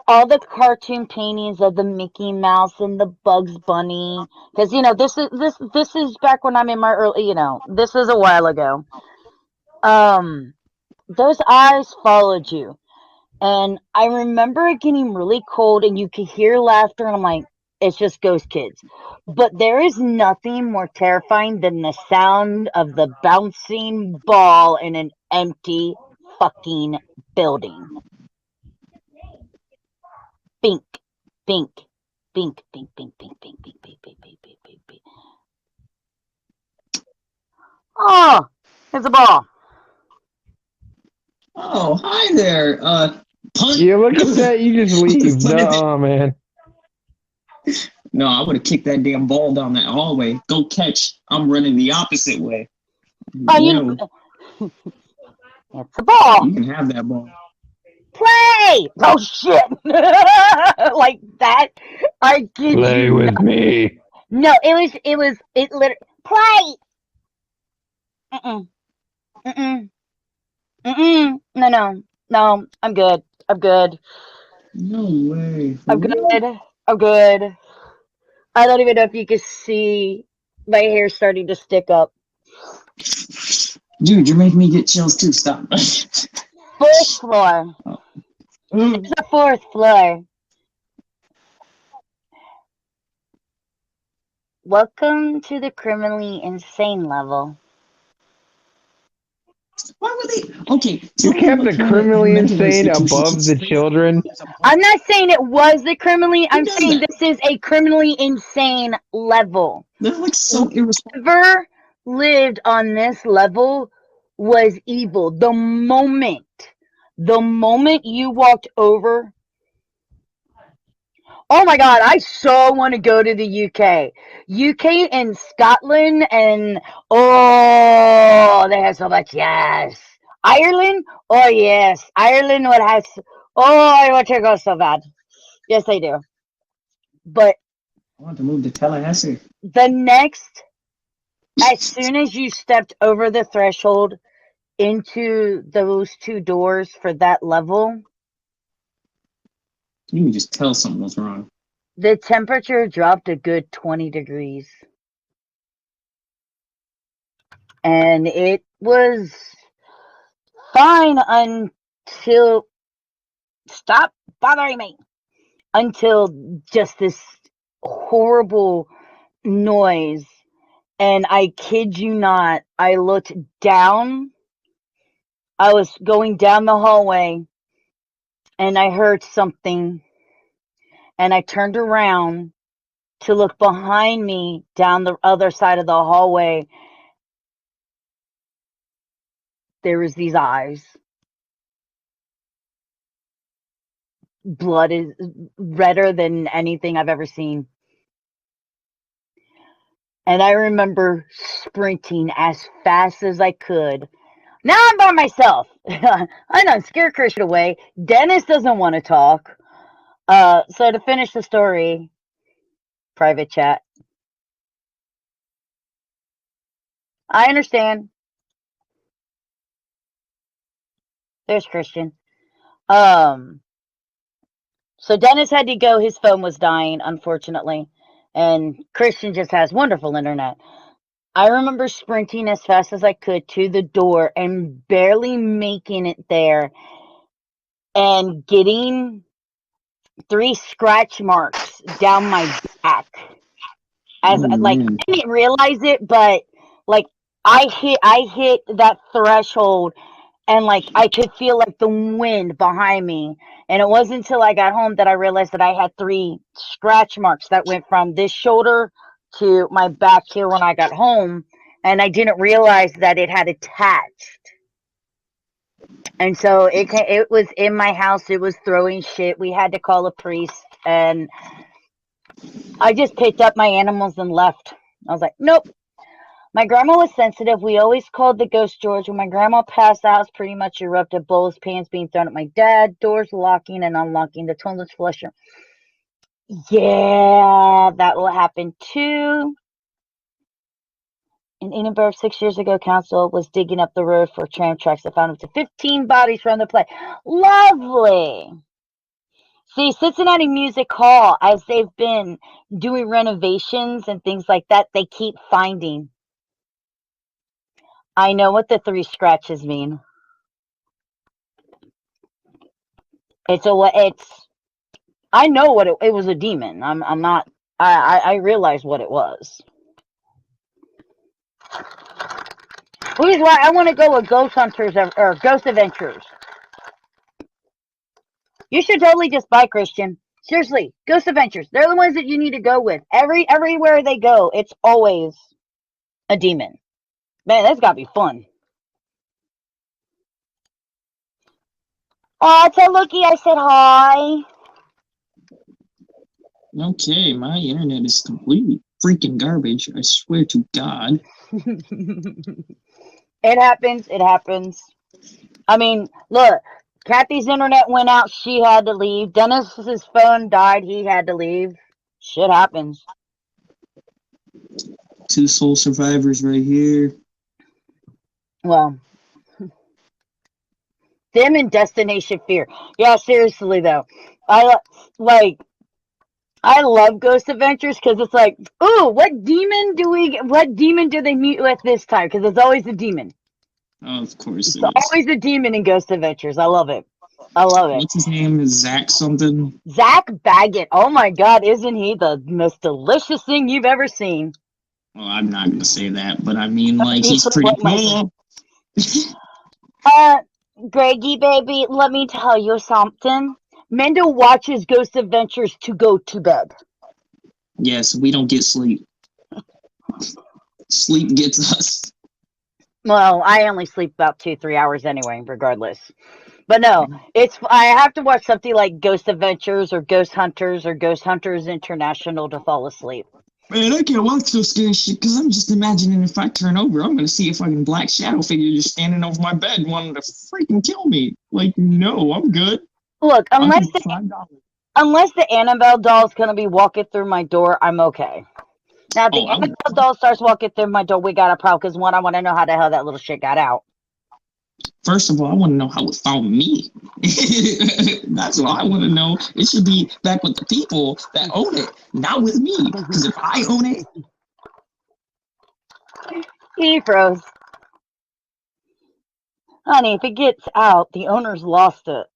B: all the cartoon paintings of the Mickey Mouse and the Bugs Bunny, because you know this is back when I'm in my early, this is a while ago. Those eyes followed you, and I remember it getting really cold, and you could hear laughter, and I'm like, it's just ghost kids. But there is nothing more terrifying than the sound of the bouncing ball in an empty fucking building. Bink, bink, bink, bink, bink, bink, bink, bink, bink, bink, bink, bink, bink, bink. Oh, it's a ball.
C: Oh, hi there. Punt.
D: Yeah, look at that. You just leave. Nuh-uh, man.
C: No, I would have kicked that damn ball down that hallway. Go catch. I'm running the opposite way.
B: Oh, it's a ball.
C: You can have that ball.
B: Play! Oh shit! Like that? I kid
D: Play
B: you
D: with
B: not.
D: me.
B: No, it literally play. No. I'm good.
C: No way.
B: I'm good. I don't even know if you can see My hair's starting to stick up.
C: Dude, you're making me get chills too. Stop.
B: Fourth floor. It's the fourth floor. Welcome to the criminally insane level.
C: Why would they? Okay,
D: You
C: tell me
D: kept
C: what
D: the
C: kind of
D: criminally
C: mental
D: insane
C: institution
D: above the
C: keeps
D: children.
B: I'm not saying it was the criminally.
C: Who
B: I'm
C: does
B: saying
C: that?
B: this is a criminally insane level.
C: They're like so irresponsible.
B: Whoever lived on this level was evil. The moment you walked over, oh my God, I so want to go to the UK. UK and Scotland, and oh, they have so much. Yes. Ireland, oh yes. Ireland would have, oh, I want to go so bad. Yes, I do. But
C: I want to move to Tallahassee.
B: the next, as soon as you stepped over the threshold into those two doors for that level,
C: You can just tell something was wrong.
B: the temperature dropped a good 20 degrees. And it was fine until, stop bothering me, until just this horrible noise. And I kid you not, I looked down. I was going down the hallway and I heard something, and I turned around to look behind me down the other side of the hallway. There was these eyes. Blood is redder than anything I've ever seen. And I remember sprinting as fast as I could. Now I'm by myself. I done scared Christian away. Dennis doesn't want to talk. So to finish the story, private chat. I understand. There's Christian. Um, so Dennis had to go. His phone was dying, unfortunately. And Christian just has wonderful internet. I remember sprinting as fast as I could to the door and barely making it there and getting 3 scratch marks down my back. As
C: Oh
B: like,
C: man.
B: I didn't realize it, but like I hit that threshold, and like I could feel like the wind behind me. And it wasn't until I got home that I realized that I had 3 scratch marks that went from this shoulder to my back here when I got home, and I didn't realize that it had attached. And so it was in my house. It was throwing shit. We had to call a priest, and I just picked up my animals and left. I was like, nope. My grandma was sensitive. We always called the ghost George. When my grandma passed, the house pretty much erupted. Bowls, pans being thrown at my dad, doors locking and unlocking, the toilets flushing. Yeah, that will happen too. In Edinburgh, 6 years ago, council was digging up the road for tram tracks. They found up to 15 bodies from the play. Lovely. See, Cincinnati Music Hall, as they've been doing renovations and things like that, they keep finding. I know what the 3 scratches mean. I know what it was, a demon. I'm not, I realized what it was. Which is why I want to go with Ghost Hunters or Ghost Adventures. You should totally just buy Christian. Seriously, Ghost Adventures. They're the ones that you need to go with. Everywhere they go, it's always a demon. Man, that's gotta be fun. Oh, tell Loki I said hi.
C: Okay, my internet is completely freaking garbage. I swear to God.
B: It happens. It happens. I mean, look, Kathy's internet went out. She had to leave. Dennis's phone died. He had to leave. Shit happens.
C: 2 soul survivors right here.
B: Well, them and Destination Fear. Yeah, seriously though. I like I love Ghost Adventures because it's like, ooh, what demon do they meet with this time? Because it's always a demon.
C: Oh, of course
B: It's
C: it is.
B: always a demon in Ghost Adventures. I love it. I love it.
C: What's his name? Is Zach something?
B: Zach Baggett. Oh my God, isn't he the most delicious thing you've ever seen?
C: Well, I'm not gonna say that, but I mean, like,
B: You
C: he's
B: should
C: pretty
B: let my-
C: cool.
B: Greggy baby, let me tell you something. Mendo watches Ghost Adventures to go to bed.
C: Yes, we don't get sleep. Sleep gets us.
B: Well, I only sleep about 2-3 hours anyway, regardless. But no, I have to watch something like Ghost Adventures or Ghost Hunters or Ghost Hunters International to fall asleep.
C: Man, I can't watch those scary shit because I'm just imagining if I turn over, I'm gonna see a fucking black shadow figure just standing over my bed wanting to freaking kill me. Like, no, I'm good.
B: Look,
C: I'll
B: unless
C: give $5.
B: the Annabelle doll's gonna be walking through my door, I'm okay. Now, if the
C: Oh, I would.
B: Annabelle doll starts walking through my door, we got a problem. Because one, I want to know how the hell that little shit got out.
C: First of all, I want to know how it found me. That's what I want to know. It should be back with the people that own it, not with me. Because if I own it,
B: He froze. Honey, if it gets out, the owner's lost it.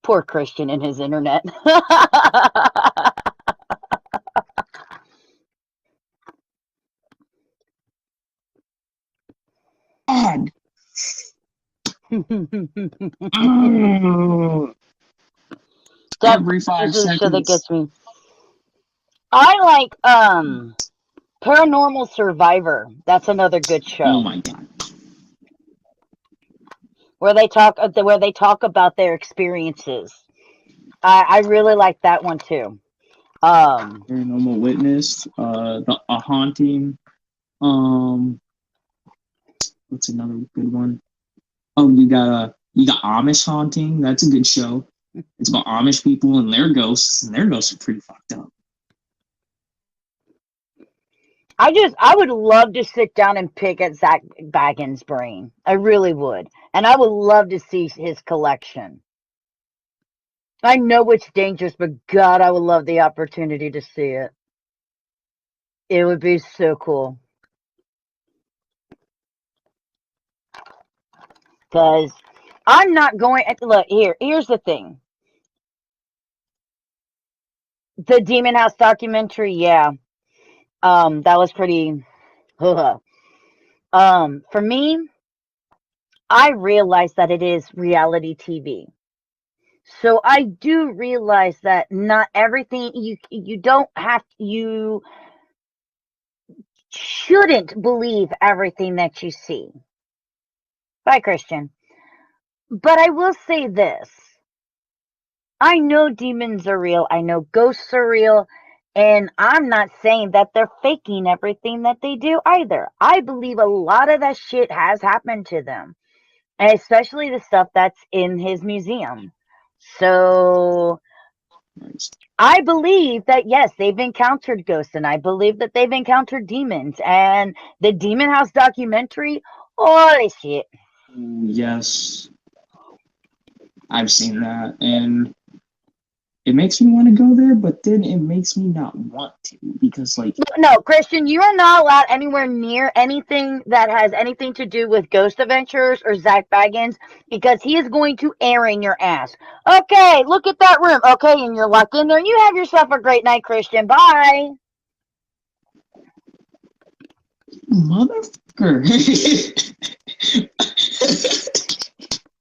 B: Poor Christian and his internet.
C: God.
B: That
C: Every 5
B: is the show that
C: seconds.
B: gets me. I like Paranormal Survivor. That's another good
C: Oh
B: show
C: my God.
B: where they talk about their experiences. I really like that one too.
C: Paranormal Witness, a haunting. Um, what's another good one? Oh, you got Amish Haunting. That's a good show. It's about Amish people and their ghosts, and their ghosts are pretty fucked up.
B: I would love to sit down and pick at Zach Baggins' brain. I really would. And I would love to see his collection. I know it's dangerous, but God, I would love the opportunity to see it. It would be so cool. Because I'm not going, look, here's the thing. The Demon House documentary, yeah. That was pretty, for me, I realize that it is reality TV. So I do realize that not everything you don't have you shouldn't believe everything that you see. Bye, Christian. But I will say this. I know demons are real. I know ghosts are real. And I'm not saying that they're faking everything that they do either. I believe a lot of that shit has happened to them, and especially the stuff that's in his museum. So
C: Nice.
B: I believe that, yes, they've encountered ghosts, and I believe that they've encountered demons. And the Demon House documentary, holy shit.
C: Yes, I've seen that, and it makes me want to go there, but then it makes me not want to because, like,
B: No, Christian, you are not allowed anywhere near anything that has anything to do with Ghost Adventures or Zach Baggins, because he is going to air in your ass. Okay, look at that room. Okay, and you're locked in there. You have yourself a great night, Christian. Bye.
C: motherfucker,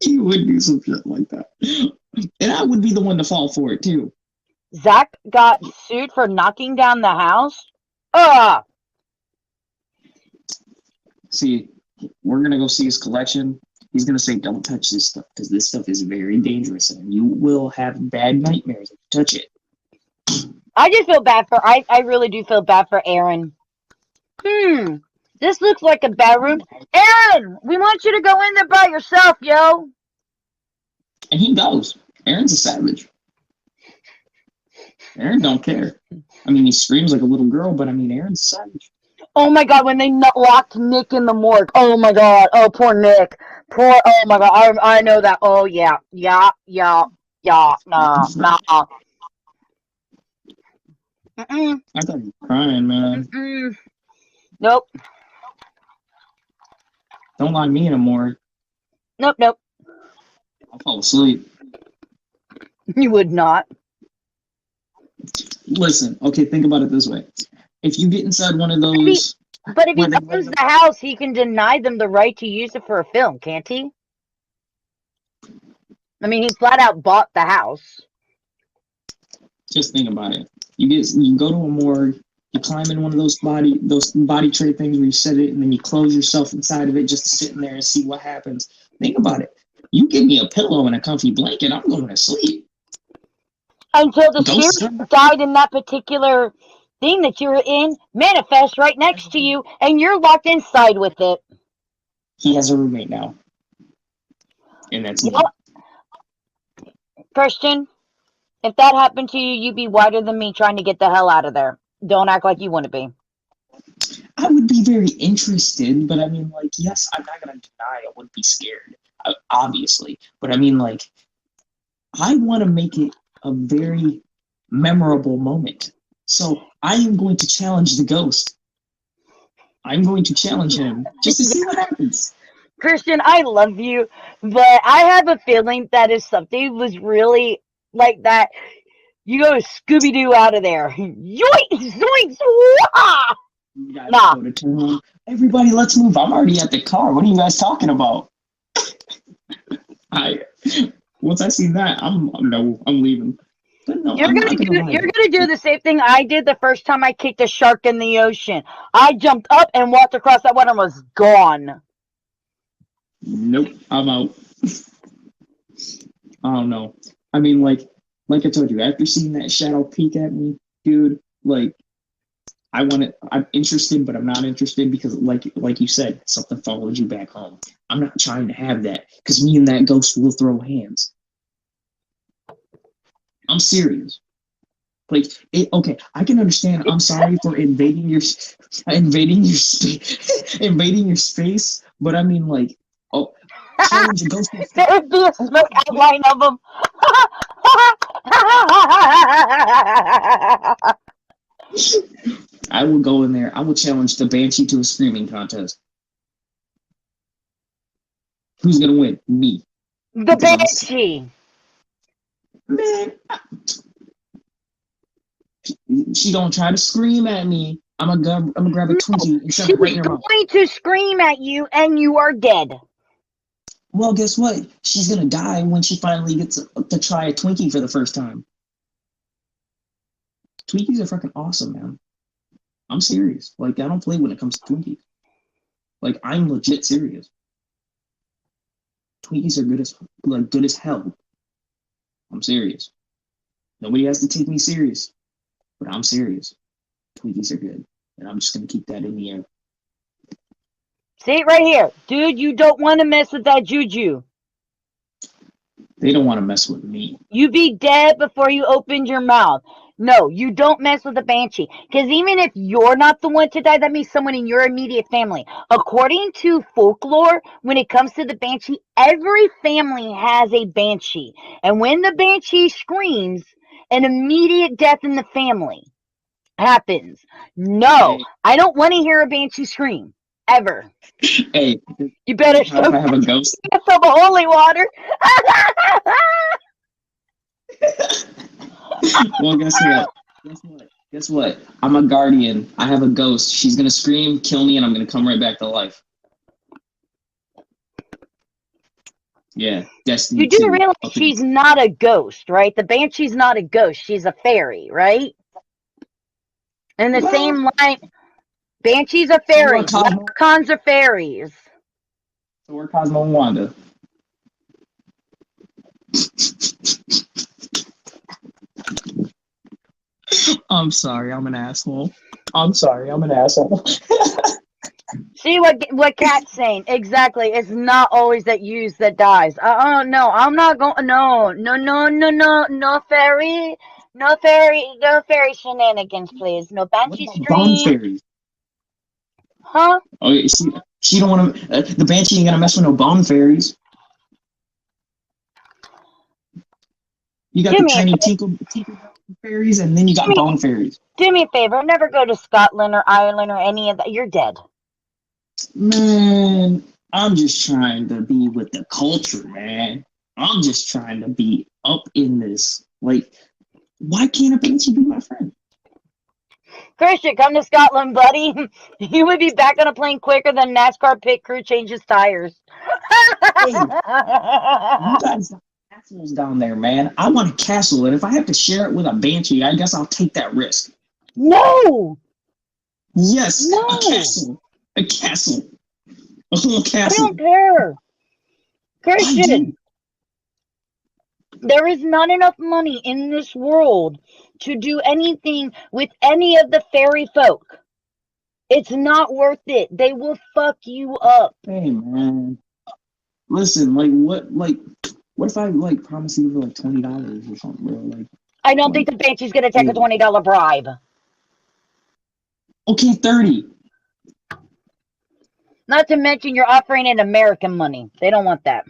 C: you would do some shit like that, and I would be the one to fall for it too.
B: Zach got sued for knocking down the house. Ugh.
C: See, we're gonna go see his collection. He's gonna say, "Don't touch this stuff because this stuff is very dangerous, and you will have bad nightmares if you touch it."
B: I just feel bad for, I really do feel bad for Aaron. This looks like a bad room. Aaron, we want you to go in there by yourself, yo.
C: And he goes. Aaron's a savage. Aaron don't care. I mean, he screams like a little girl, but I mean, Aaron's a savage.
B: Oh my God, when they locked Nick in the morgue. Oh my God. Oh, poor Nick. Oh my God. I know that. Oh yeah. Yeah. Yeah, no. Mm-mm,
C: I thought you were crying, man.
B: mm-mm. Nope.
C: Don't lie to me anymore.
B: Nope.
C: I'll fall asleep.
B: You would not.
C: Listen, okay, think about it this way. If you get inside one of
B: But if
C: those
B: he
C: where they lay
B: owns
C: them,
B: the house, he can deny them the right to use it for a film, can't he? I mean, he flat out bought the house.
C: just think about it. You go to a morgue, you climb in one of those body tray things where you set it and then you close yourself inside of it just to sit in there and see what happens. Think about it. You give me a pillow and a comfy blanket, I'm going to sleep.
B: Until the
C: Ghosts
B: spirit that died in that particular thing that you were in manifests right next to you, and you're locked inside with it.
C: he has a roommate now. And that's me.
B: Well, Christian, if that happened to you, you'd be whiter than me trying to get the hell out of there. Don't act like you wouldn't be.
C: I would be very interested, but I mean, like, yes, I'm not going to deny I would be scared, obviously. But I mean, like, I want to make it a very memorable moment. So I am going to challenge the ghost. I'm going to challenge him just to see what happens.
B: Christian, I love you, but I have a feeling that if something was really like that, you go Scooby Doo out of there. Yoink! Zoinks! Wah!
C: You guys
B: Nah.
C: go to turn. Everybody, let's move. I'm already at the car. What are you guys talking about? Once I see that, I'm leaving. But no,
B: You're gonna do the same thing I did the first time I kicked a shark in the ocean. I jumped up and walked across that water and was gone.
C: Nope, I'm out. I don't know. I mean, like I told you, after seeing that shadow peek at me, dude, like, I'm interested, but I'm not interested because, like you said, something followed you back home. I'm not trying to have that because me and that ghost will throw hands. I'm serious. Like, okay, I can understand. I'm sorry for invading your space, invading your space. But I mean, like, challenge a ghost.
B: There would be a smoke outline of them.
C: I will go in there. I will challenge the Banshee to a screaming contest. Who's gonna win? Me.
B: The Banshee.
C: Man, she don't try to scream at me. I'm gonna grab a Twinkie and shove it right in her mouth.
B: She's going to scream at you, and you are dead.
C: Well, guess what? She's gonna die when she finally gets to try a Twinkie for the first time. Twinkies are fucking awesome, man. I'm serious. Like, I don't play when it comes to Twinkies. Like, I'm legit serious. Twinkies are good as hell. I'm serious. Nobody has to take me serious, but I'm serious. Twinkies are good, and I'm just gonna keep that in the air.
B: See it right here. Dude, you don't want to mess with that juju.
C: They don't want to mess with me.
B: You be dead before you opened your mouth. No, you don't mess with the Banshee. Because even if you're not the one to die, that means someone in your immediate family. According to folklore, when it comes to the Banshee, every family has a Banshee. And when the Banshee screams, an immediate death in the family happens. No, I don't want to hear a Banshee scream. Ever.
C: Hey,
B: You better
C: if I have a ghost.
B: Some holy water.
C: Well, guess what? I'm a guardian. I have a ghost. She's gonna scream, kill me, and I'm gonna come right back to life. Yeah, destiny.
B: You do
C: 2.
B: realize she's not a ghost, right? The Banshee's not a ghost. She's a fairy, right? In the same line, Banshees are fairies. Leprechauns are fairies.
C: So we're Cosmo and Wanda. I'm sorry, I'm an asshole.
B: See what Kat's saying? Exactly. It's not always that use that dies. No, I'm not going. No fairy, no fairy shenanigans, please. No Banshee
C: Bone
B: stream.
C: fairies.
B: Huh?
C: Oh, yeah, she don't want to. The Banshee ain't gonna mess with no bone fairies. You got
B: Do
C: the
B: me a
C: tiny tinkle fairies, and then you got bone fairies.
B: Do me a favor. Never go to Scotland or Ireland or any of that. You're dead.
C: Man, I'm just trying to be with the culture, man. I'm just trying to be up in this. Like, why can't a Banshee be my friend?
B: Christian, come to Scotland, buddy. You would be back on a plane quicker than NASCAR pit crew changes tires.
C: Hey, you guys got castles down there, man. I want a castle, and if I have to share it with a Banshee, I guess I'll take that risk.
B: No!
C: Yes,
B: No!
C: a castle. A castle. A whole
B: I
C: castle.
B: don't care.
C: I do.
B: Christian, there is not enough money in this world to do anything with any of the fairy folk. It's not worth it. They will fuck you up.
C: Hey, man. Listen, what if I promise you for like $20 or something, bro?
B: I don't think the Banshee's gonna take a $20 bribe.
C: Okay, 30.
B: Not to mention you're offering in American money. They don't want that.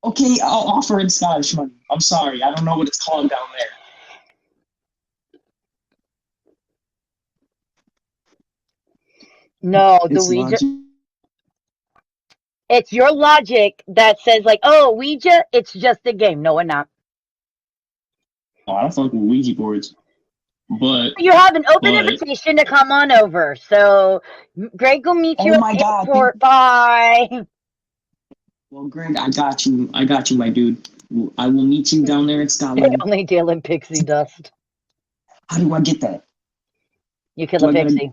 C: Okay, I'll offer in Scottish money. I'm sorry, I don't know what it's called down there.
B: No, the
C: It's
B: Ouija.
C: logic.
B: It's your logic that says like, oh, Ouija, it's just a game. No, we're not.
C: Oh, I don't fuck with Ouija boards, but
B: You have an open invitation to come on over. So Greg will meet you
C: oh
B: at
C: my
B: the
C: God,
B: airport. Bye.
C: well, Greg, I got you, my dude. I will meet you down there in
B: They
C: Scotland.
B: only deal in pixie dust.
C: How do I get that?
B: You kill
C: Do
B: a
C: I gotta-
B: pixie.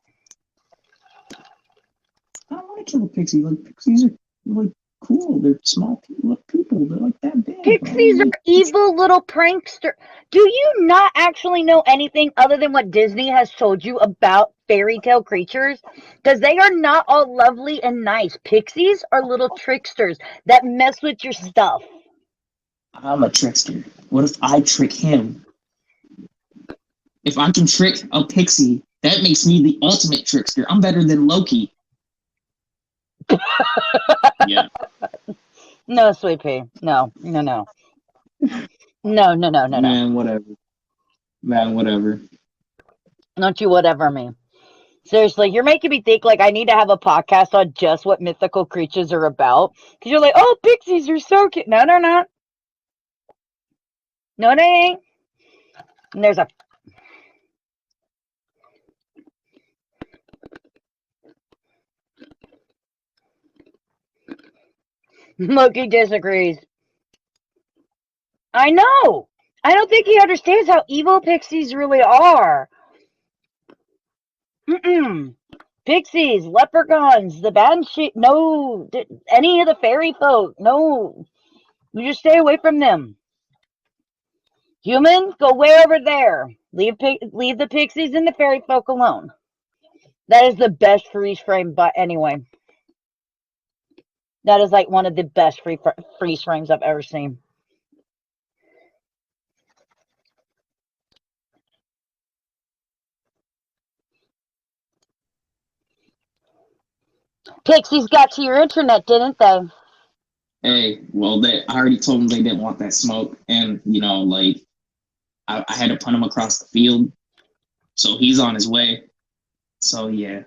C: I don't want to kill a pixie. Like pixies are like cool. They're small people. They're like that big.
B: Pixies are evil little prankster. Do you not actually know anything other than what Disney has told you about fairy tale creatures? Because they are not all lovely and nice. Pixies are little tricksters that mess with your stuff.
C: I'm a trickster. What if I trick him? If I can trick a pixie, that makes me the ultimate trickster. I'm better than Loki. Yeah.
B: No, sweet pea. No. No.
C: Man, whatever. Man, whatever.
B: Don't you whatever me. Seriously, you're making me think like I need to have a podcast on just what mythical creatures are about. Because you're like, oh, pixies are so cute. No, they're not. No, they ain't. And there's a Loki disagrees. I know. I don't think he understands how evil pixies really are. Mm-mm. Pixies, leprechauns, the Banshee. No, any of the fairy folk. No, you just stay away from them. Human, go way over there. Leave the pixies and the fairy folk alone. That is the best freeze frame, but anyway. That is like one of the best freeze frames I've ever seen. Pixies got to your internet, didn't they?
C: Hey, well, I already told them they didn't want that smoke, and I had to punt him across the field, so he's on his way. So yeah.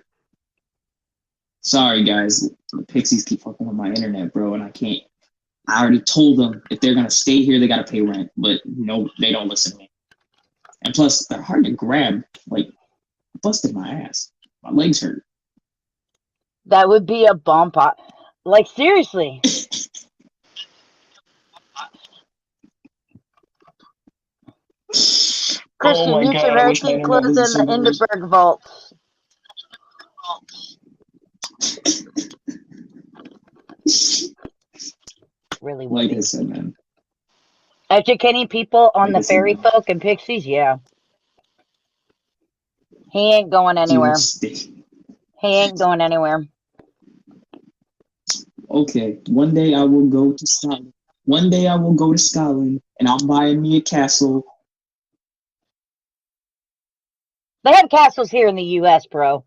C: Sorry, guys. The pixies keep fucking with my internet, bro, and I can't. I already told them if they're gonna stay here, they gotta pay rent, but no, they don't listen to me. And plus, they're hard to grab. Like, busted my ass. My legs hurt.
B: That would be a bomb pot. Like, seriously. Christian,
C: Oh my
B: you
C: God,
B: should
C: I
B: very
C: wish my
B: keep
C: internet
B: close
C: wasn't
B: in
C: so
B: the
C: good.
B: Hindenburg vaults. Really would
C: Like
B: be.
C: I said, man.
B: Educating people on
C: Like I
B: the
C: said,
B: fairy
C: man.
B: folk and pixies, yeah. He ain't going anywhere. He ain't going anywhere.
C: Okay, one day I will go to Scotland. One day I will go to Scotland, and I'll buy me a castle.
B: They have castles here in the U.S., bro.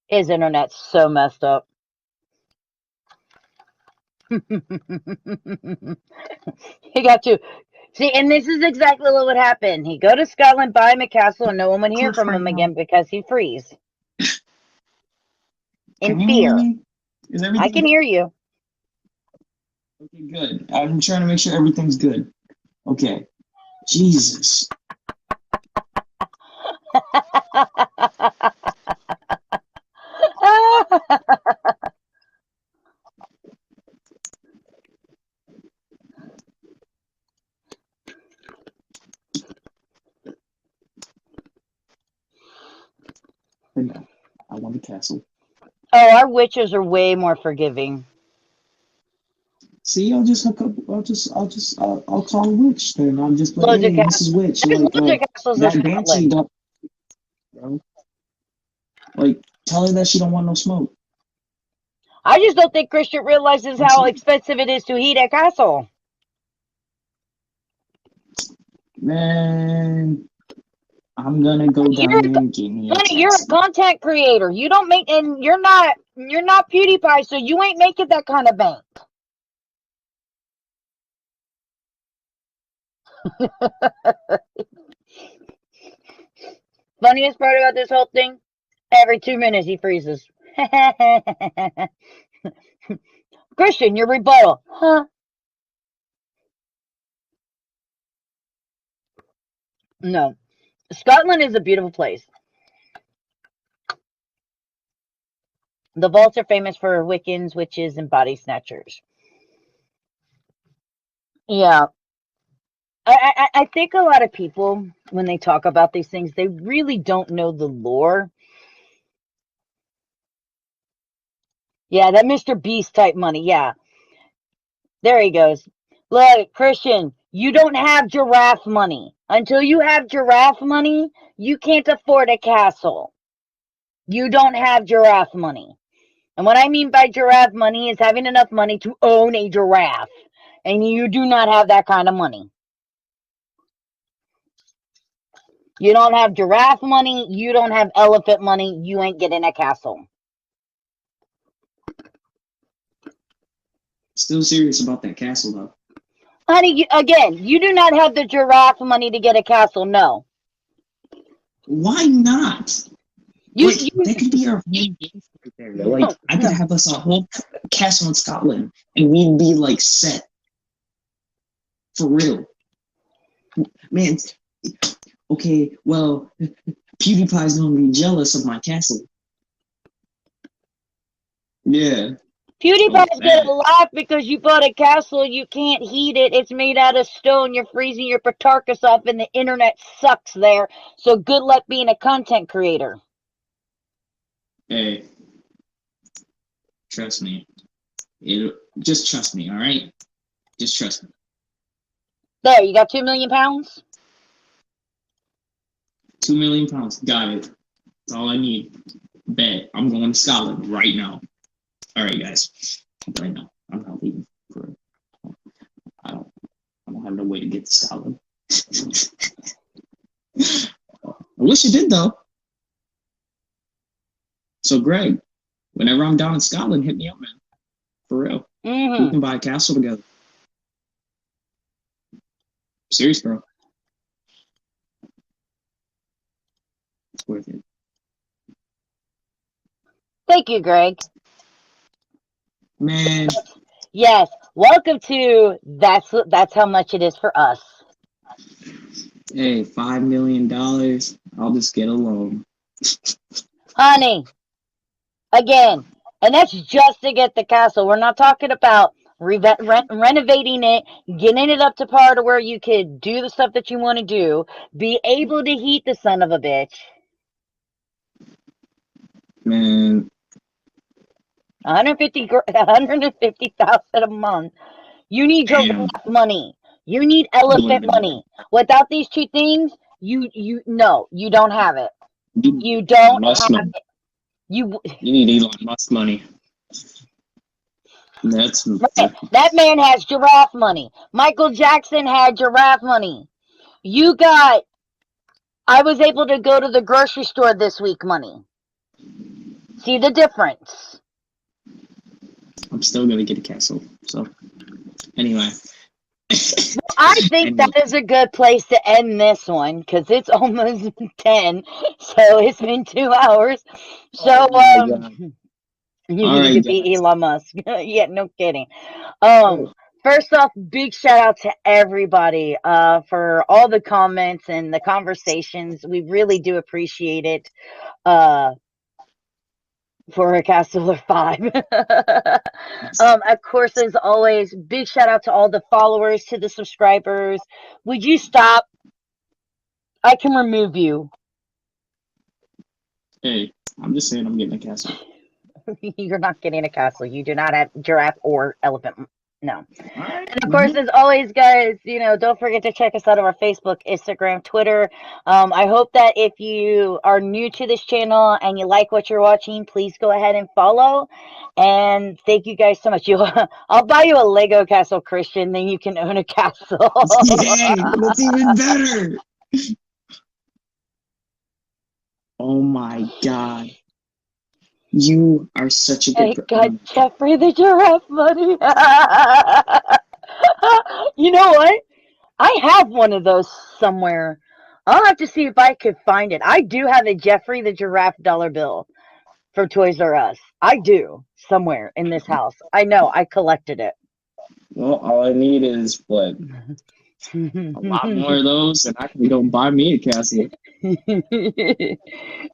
B: His internet's so messed up. He got to see, and this is exactly what would happen. He'd go to Scotland, buy him a castle, and no one would hear from him again because he'd freeze in
C: Can you hear
B: fear.
C: me? Is everything
B: I can hear you.
C: okay? Good. I'm trying to make sure everything's good. Okay. Jesus. I want a castle.
B: Oh, our witches are way more forgiving.
C: See, I'll just hook up. I'll call a witch then. I'll just like,
B: Loads of
C: hey, Mrs. Witch,
B: There's
C: like,
B: loads of castles in
C: that Banshee
B: Scotland.
C: don't, bro. Like, tell her that she don't want no smoke.
B: I just don't think Christian realizes
C: That's
B: how
C: it.
B: expensive it is to heat a castle.
C: Man, I'm gonna go down there and get me a
B: Honey, you're a
C: castle.
B: content creator. You don't make, and you're not PewDiePie, so you ain't making that kind of bank. Funniest part about this whole thing, every 2 minutes he freezes. Christian, your rebuttal. Huh? No. Scotland is a beautiful place. The vaults are famous for Wiccans, witches, and body snatchers. Yeah. I think a lot of people, when they talk about these things, they really don't know the lore. Yeah, that Mr. Beast type money. Yeah. There he goes. Look, Christian, you don't have giraffe money. Until you have giraffe money, you can't afford a castle. You don't have giraffe money. And what I mean by giraffe money is having enough money to own a giraffe. And you do not have that kind of money. You don't have giraffe money. You don't have elephant money. You ain't getting a castle.
C: Still serious about that castle though.
B: Honey, again, you do not have the giraffe money to get a castle. No.
C: Why not?
B: You,
C: Like, that could be our main base right there. Like, I could have us a whole castle in Scotland, and we'd be like set for real. Man, okay, well, PewDiePie's gonna be jealous of my castle. Yeah.
B: PewDiePie's gonna laugh because you bought a castle, you can't heat it, it's made out of stone, you're freezing your Patarkus off, and the internet sucks there. So good luck being a content creator.
C: Hey, trust me. Just trust me, all right? Just trust me.
B: There, you got 2 million pounds?
C: 2 million pounds. Got it. That's all I need. Bet. I'm going to Scotland right now. All right, guys. Right now. I'm not leaving for. I don't have no way to get to Scotland. I wish you did though. So Greg, whenever I'm down in Scotland, hit me up, man. For real.
B: Mm-hmm.
C: We can buy a castle together. Serious, bro. It's worth it.
B: Thank you, Greg.
C: Man.
B: Yes. Welcome to That's How Much It Is for Us.
C: Hey, $5 million. I'll just get a loan.
B: Honey, again, and that's just to get the castle. We're not talking about renovating it, getting it up to par to where you could do the stuff that you want to do, be able to heat the son of a bitch.
C: Man.
B: 150,000 a month. You need giraffe money. You need elephant money. Without these two things, you don't have it. You don't have it. You
C: need Elon Musk money. That's
B: right. That man has giraffe money. Michael Jackson had giraffe money. I was able to go to the grocery store this week money. See the difference?
C: I'm still gonna get a castle. So anyway.
B: I think
C: Anyway.
B: that is a good place to end this one because it's almost 10. So it's been 2 hours. So
C: Oh my God.
B: you
C: All
B: need
C: right,
B: to be
C: guys.
B: Elon Musk. Yeah, no kidding.
C: Oh,
B: First off, big shout out to everybody for all the comments and the conversations. We really do appreciate it. For a Castle of 5. Of course, as always, big shout out to all the followers, to the subscribers. Would you stop? I can remove you.
C: hey, I'm just saying I'm getting a castle.
B: You're not getting a castle. You do not have giraffe or elephant. No.
C: All right.
B: And of course, as always, guys, don't forget to check us out on our Facebook, Instagram, Twitter. I hope that if you are new to this channel and you like what you're watching, please go ahead and follow. And thank you guys so much. I'll buy you a Lego castle, Christian, then you can own a castle.
C: Yay, that's even better. Oh my God. You are such a
B: I
C: good
B: got Jeffrey the giraffe money. You know what? I have one of those somewhere. I'll have to see if I could find it. I do have a Jeffrey the giraffe dollar bill for Toys R Us. I do somewhere in this house. I know. I collected it.
C: Well, all I need is what? A lot more of those, and I can go buy me a castle.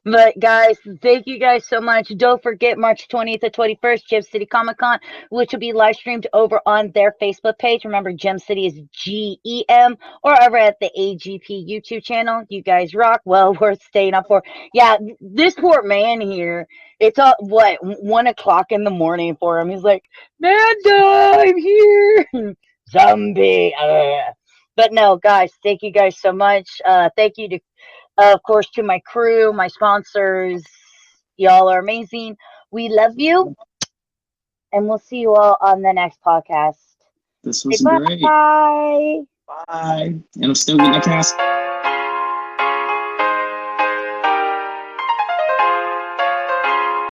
B: But guys, thank you guys so much. Don't forget March 20th to 21st, Gem City Comic Con, which will be live streamed over on their Facebook page. Remember, Gem City is GEM, or over at the AGP YouTube channel. You guys rock. Well worth staying up for. Yeah, this poor man here. It's 1 o'clock in the morning for him. He's like, Manda, I'm here. Zombie. But no, guys, thank you guys so much. Thank you to, of course, to my crew, my sponsors. Y'all are amazing. We love you, and we'll see you all on the next podcast.
C: This was
B: Bye.
C: great. Bye. And I'm still getting a castle.